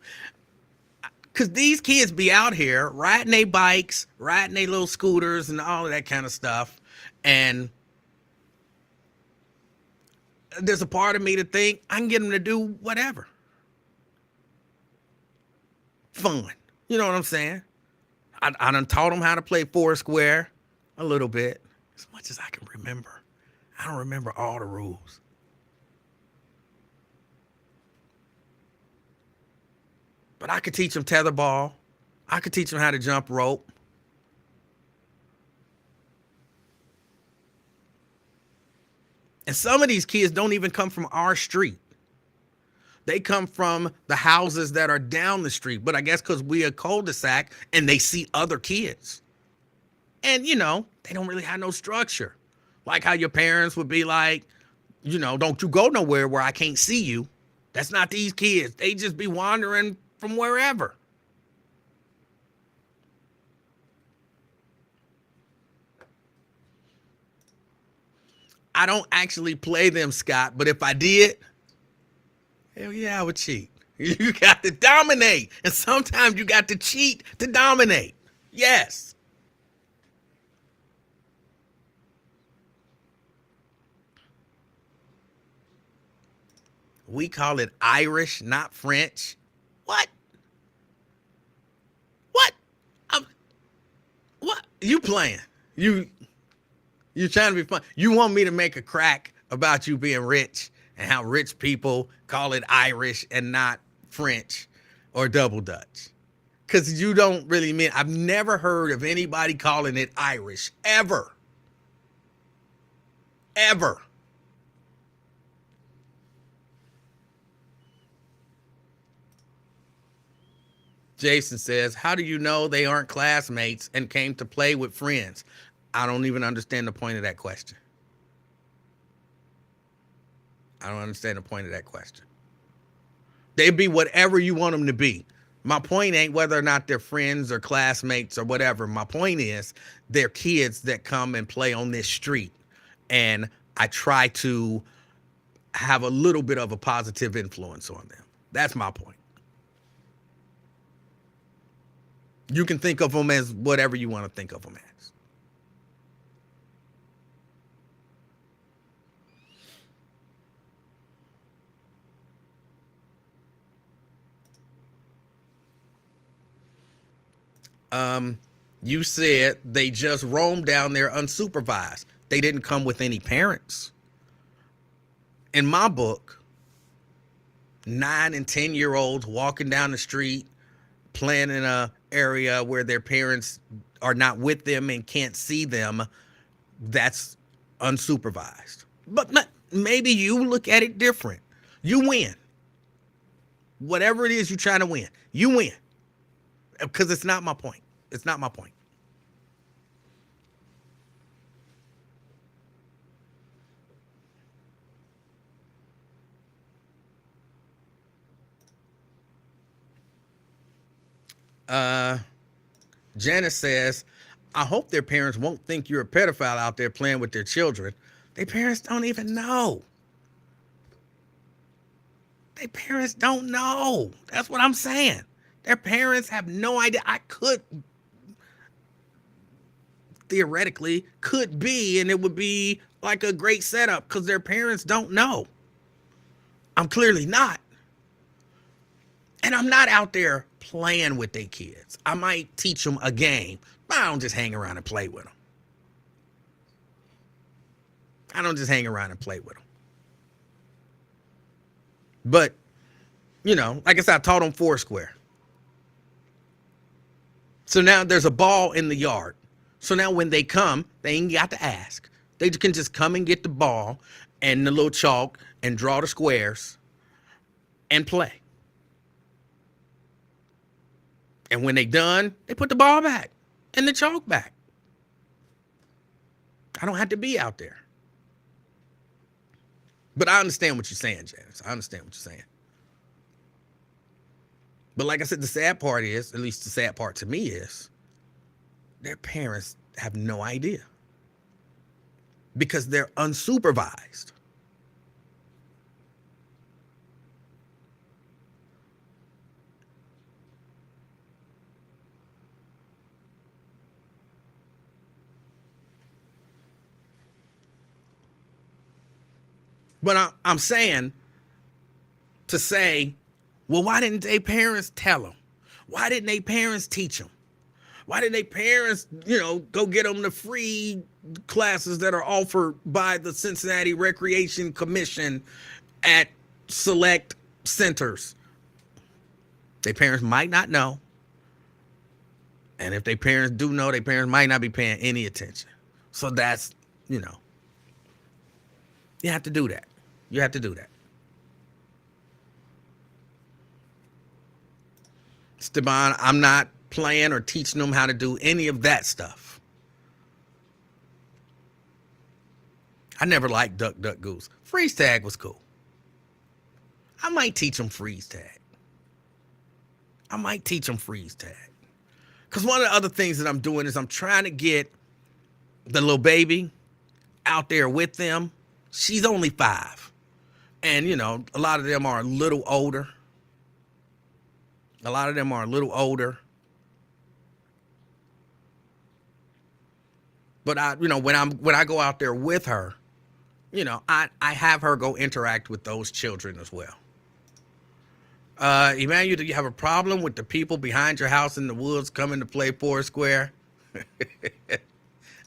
Because these kids be out here riding their bikes, riding their little scooters and all of that kind of stuff. And there's a part of me to think I can get them to do whatever. Fun. You know what I'm saying? I done taught them how to play Foursquare a little bit, as much as I can remember. I don't remember all the rules. But I could teach them tetherball. I could teach them how to jump rope. And some of these kids don't even come from our street. They come from the houses that are down the street. But I guess because we're a cul-de-sac and they see other kids. And, they don't really have no structure. Like how your parents would be like, don't you go nowhere where I can't see you. That's not these kids. They just be wandering from wherever. I don't actually play them, Scott, but if I did, hell yeah, I would cheat. You got to dominate. And sometimes you got to cheat to dominate. Yes. We call it Irish, not French. What? What? You playing? You trying to be fun? You want me to make a crack about you being rich and how rich people call it Irish and not French or double Dutch? Because you don't really mean. I've never heard of anybody calling it Irish ever. Ever. Jason says, how do you know they aren't classmates and came to play with friends? I don't even understand the point of that question. I don't understand the point of that question. They be whatever you want them to be. My point ain't whether or not they're friends or classmates or whatever. My point is they're kids that come and play on this street. And I try to have a little bit of a positive influence on them. That's my point. You can think of them as whatever you want to think of them as. You said they just roamed down there unsupervised. They didn't come with any parents. In my book, 9 and 10-year-olds walking down the street, playing in a area where their parents are not with them and can't see them, that's unsupervised. But maybe you look at it different. You win. Whatever it is you're trying to win, you win. Because it's not my point. It's not my point. Janice says, I hope their parents won't think you're a pedophile out there playing with their children. Their parents don't even know. Their parents don't know. That's what I'm saying. Their parents have no idea. I could theoretically could be, and it would be like a great setup because their parents don't know. I'm clearly not. And I'm not out there playing with their kids. I might teach them a game, but I don't just hang around and play with them. I don't just hang around and play with them. But, you know, like I said, I taught them Foursquare. So now there's a ball in the yard. So now when they come, they ain't got to ask. They can just come and get the ball and the little chalk and draw the squares and play. And when they done, they put the ball back and the chalk back. I don't have to be out there. But I understand what you're saying, Janice. I understand what you're saying. But like I said, the sad part is, at least the sad part to me is, their parents have no idea. Because they're unsupervised. But I'm saying to say, well, why didn't their parents tell them? Why didn't their parents teach them? Why didn't their parents, go get them the free classes that are offered by the Cincinnati Recreation Commission at select centers? Their parents might not know. And if their parents do know, their parents might not be paying any attention. So that's, you have to do that. You have to do that. Esteban, I'm not playing or teaching them how to do any of that stuff. I never liked Duck, Duck, Goose. Freeze tag was cool. I might teach them freeze tag. Because one of the other things that I'm doing is I'm trying to get the little baby out there with them. She's only 5. And, a lot of them are a little older. But when I go out there with her, I have her go interact with those children as well. Emanuel, do you have a problem with the people behind your house in the woods coming to play Foursquare?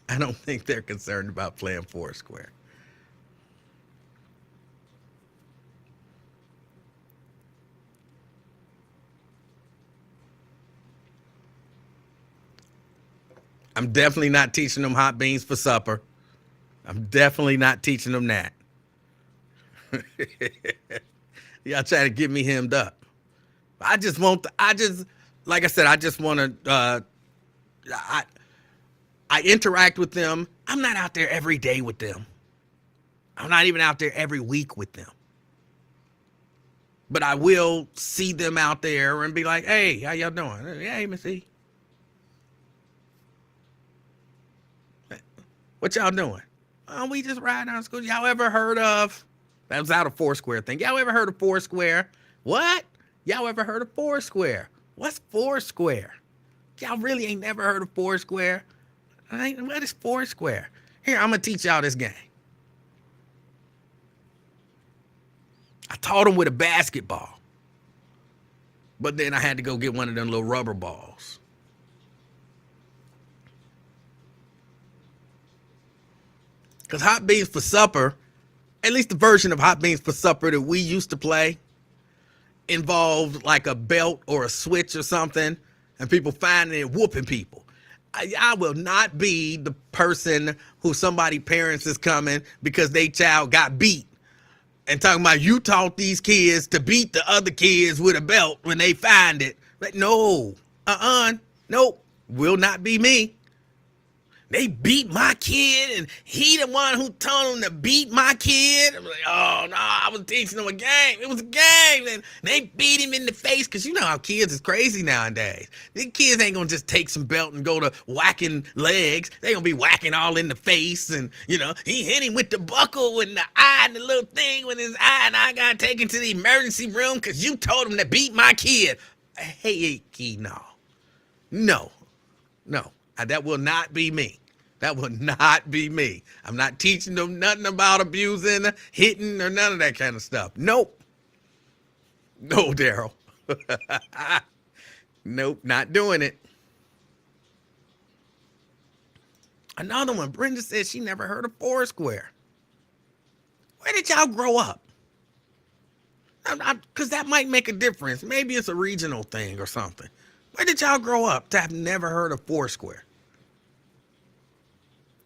I don't think they're concerned about playing Foursquare. I'm definitely not teaching them hot beans for supper. I'm definitely not teaching them that. Y'all try to get me hemmed up. Like I said, I just want to, I interact with them. I'm not out there every day with them. I'm not even out there every week with them. But I will see them out there and be like, hey, how y'all doing? Hey, Miss E. What y'all doing? Oh, we just ride down to school. Y'all ever heard of, that was out of Foursquare thing. Y'all ever heard of Foursquare? What? Y'all ever heard of Foursquare? What's Foursquare? Y'all really ain't never heard of Foursquare? What is Foursquare? Here, I'm going to teach y'all this game. I taught them with a basketball. But then I had to go get one of them little rubber balls. Because hot beans for supper, at least the version of hot beans for supper that we used to play, involved like a belt or a switch or something, and people finding it, whooping people. I will not be the person who somebody parents is coming because they child got beat and talking about you taught these kids to beat the other kids with a belt when they find it. Like, no, nope, will not be me. They beat my kid, and he the one who told them to beat my kid. I'm like, oh no, I was teaching them a game. It was a game, and they beat him in the face because you know how kids is crazy nowadays. These kids ain't gonna just take some belt and go to whacking legs. They gonna be whacking all in the face, and you know he hit him with the buckle and the eye and the little thing with his eye, and I got taken to the emergency room because you told him to beat my kid. Hey, no, no, no, that will not be me. That will not be me. I'm not teaching them nothing about abusing, hitting, or none of that kind of stuff. Nope. No, Daryl. Nope, not doing it. Another one, Brenda says she never heard of Foursquare. Where did y'all grow up? Because that might make a difference. Maybe it's a regional thing or something. Where did y'all grow up to have never heard of Foursquare?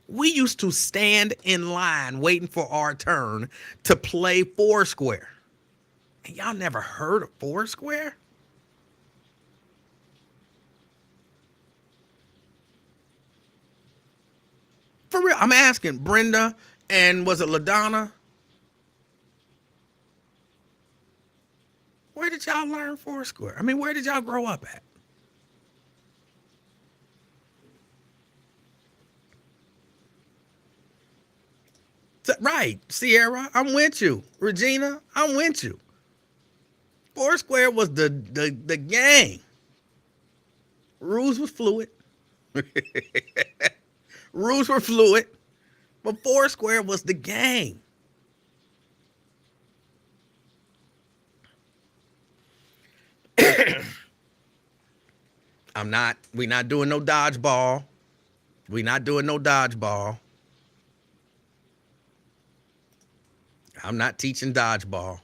We used to stand in line waiting for our turn to play Foursquare. And y'all never heard of Foursquare? For real, I'm asking Brenda and was it LaDonna? Where did y'all learn Foursquare? I mean, where did y'all grow up at? Right, Sierra, I'm with you. Regina, I'm with you. Foursquare was the game. Rules was fluid. Rules were fluid, but Foursquare was the game. We not doing no dodgeball. We not doing no dodgeball. I'm not teaching dodgeball.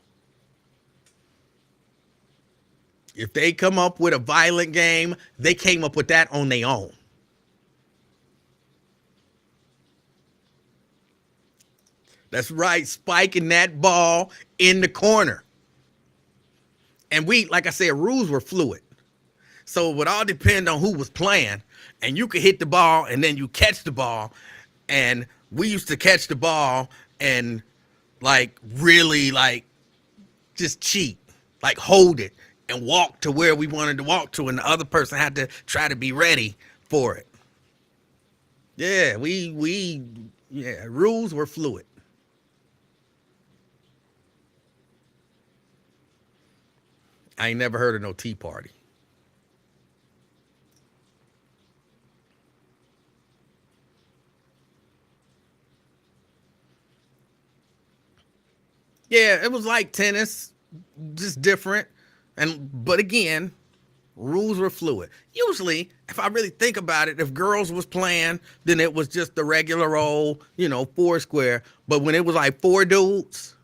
If they come up with a violent game, they came up with that on their own. That's right, spiking that ball in the corner. And we, like I said, rules were fluid. So it would all depend on who was playing. And you could hit the ball and then you catch the ball. And we used to catch the ball and like really like just cheat, like hold it and walk to where we wanted to walk to. And the other person had to try to be ready for it. Yeah, rules were fluid. I ain't never heard of no tea party. Yeah, it was like tennis, just different. But again, rules were fluid. Usually, if I really think about it, if girls was playing, then it was just the regular old, Foursquare. But when it was like four dudes,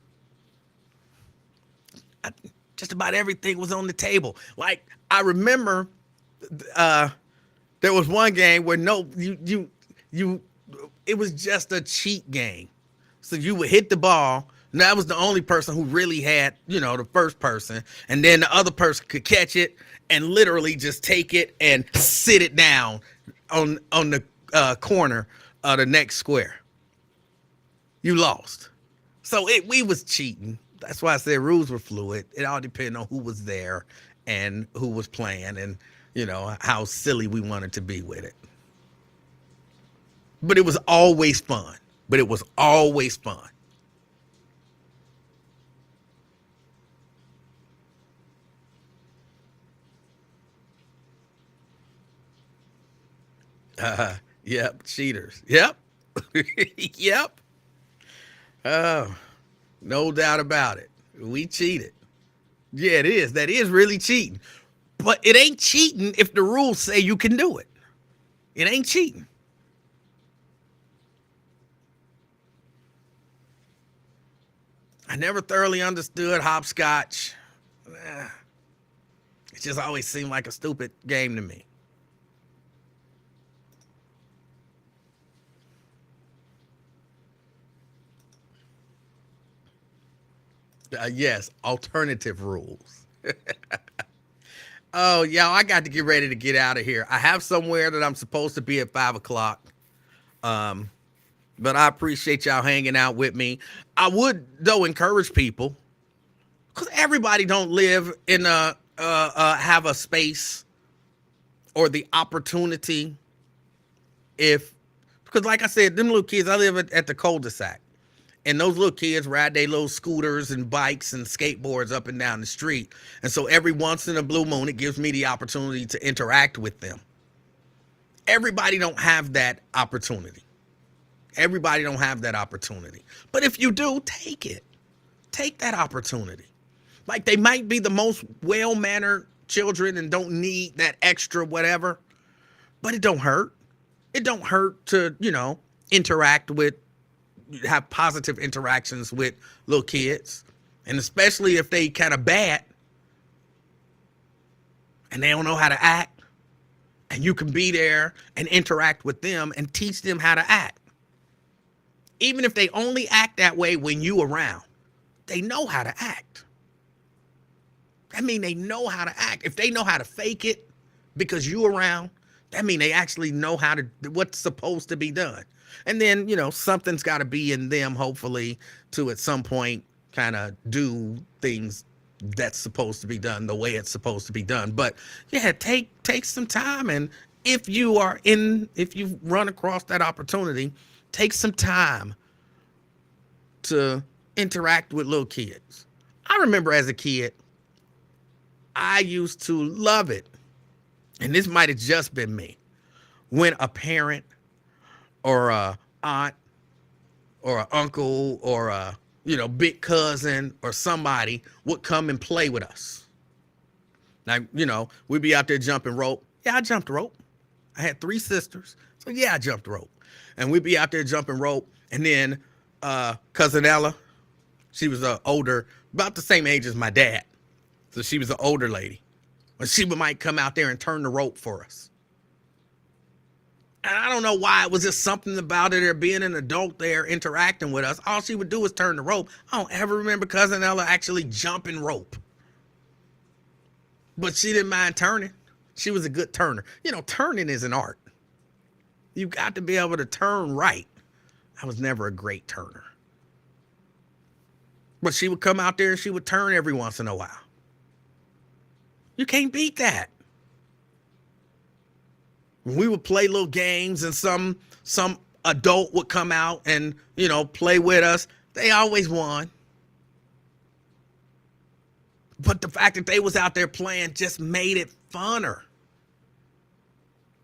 just about everything was on the table. Like I remember, there was one game where it was just a cheat game. So you would hit the ball. And that was the only person who really had, the first person. And then the other person could catch it and literally just take it and sit it down on the corner of the next square. You lost. So we was cheating. That's why I said rules were fluid. It all depended on who was there and who was playing and, how silly we wanted to be with it. But it was always fun. Yep, cheaters. Yep. Yep. Oh, no doubt about it. We cheated. Yeah, it is. That is really cheating. But it ain't cheating if the rules say you can do it. It ain't cheating. I never thoroughly understood hopscotch. It just always seemed like a stupid game to me. Yes, alternative rules. Oh, y'all, I got to get ready to get out of here. I have somewhere that I'm supposed to be at 5 o'clock. Um, but I appreciate y'all hanging out with me. I would though encourage people, because everybody don't live in have a space or the opportunity. If Because like I said, them little kids, I live at the cul-de-sac, and those little kids ride their little scooters and bikes and skateboards up and down the street. And so every once in a blue moon, it gives me the opportunity to interact with them. Everybody don't have that opportunity. Everybody don't have that opportunity. But if you do, take it. Take that opportunity. Like, they might be the most well-mannered children and don't need that extra whatever, but it don't hurt. It don't hurt to, interact with, have positive interactions with little kids. And especially if they kind of bad and they don't know how to act, and you can be there and interact with them and teach them how to act. Even if they only act that way when you around, they know how to act. That means they know how to act. If they know how to fake it because you around, that means they actually know what's supposed to be done. And then, something's got to be in them, hopefully, to at some point kind of do things that's supposed to be done the way it's supposed to be done. But yeah, take some time. And if you run across that opportunity, take some time to interact with little kids. I remember as a kid, I used to love it, and this might have just been me, when a parent or a aunt or an uncle or a big cousin or somebody would come and play with us. Now, we'd be out there jumping rope. Yeah, I jumped rope. I had 3 sisters, so yeah, I jumped rope. And we'd be out there jumping rope, and then cousin Ella, she was older, about the same age as my dad. So she was an older lady. But she might come out there and turn the rope for us. And I don't know why. It was just something about it, or being an adult there interacting with us. All she would do was turn the rope. I don't ever remember cousin Ella actually jumping rope. But she didn't mind turning. She was a good turner. Turning is an art. You got to be able to turn right. I was never a great turner. But she would come out there and she would turn every once in a while. You can't beat that. We would play little games, and some adult would come out and, play with us. They always won. But the fact that they was out there playing just made it funner.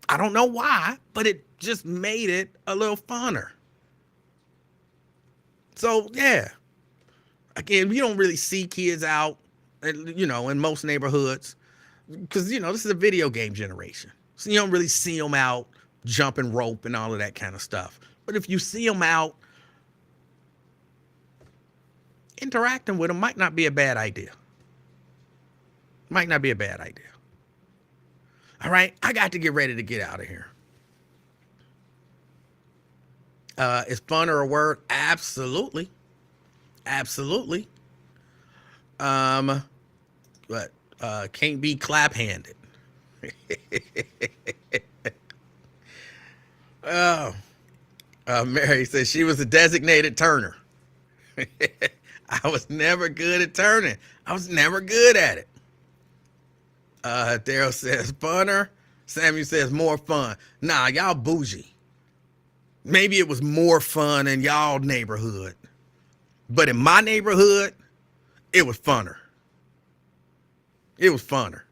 I don't know why, but it just made it a little funner. So, yeah. Again, you don't really see kids out, in most neighborhoods, because, this is a video game generation. So you don't really see them out jumping rope and all of that kind of stuff. But if you see them out, interacting with them might not be a bad idea. Might not be a bad idea. All right, I got to get ready to get out of here. Is funner a word? Absolutely. Absolutely. But can't be clap-handed. Mary says she was a designated turner. I was never good at turning. I was never good at it. Daryl says funner. Samuel says more fun. Nah, y'all bougie. Maybe it was more fun in y'all neighborhood, but in my neighborhood, it was funner. It was funner.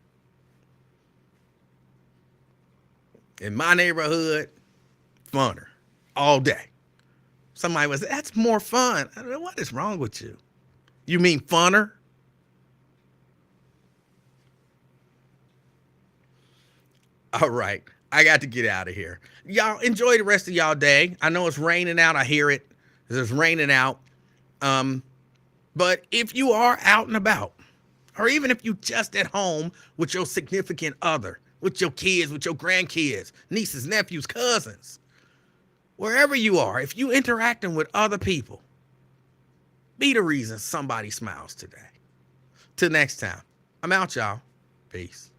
In my neighborhood, funner all day. Somebody was, that's more fun. I don't know, what is wrong with you? You mean funner? All right. I got to get out of here. Y'all enjoy the rest of y'all day. I know it's raining out. I hear it. It's raining out. But if you are out and about, or even if you just at home with your significant other, with your kids, with your grandkids, nieces, nephews, cousins, wherever you are, if you interacting with other people, be the reason somebody smiles today. Till next time, I'm out, y'all. Peace.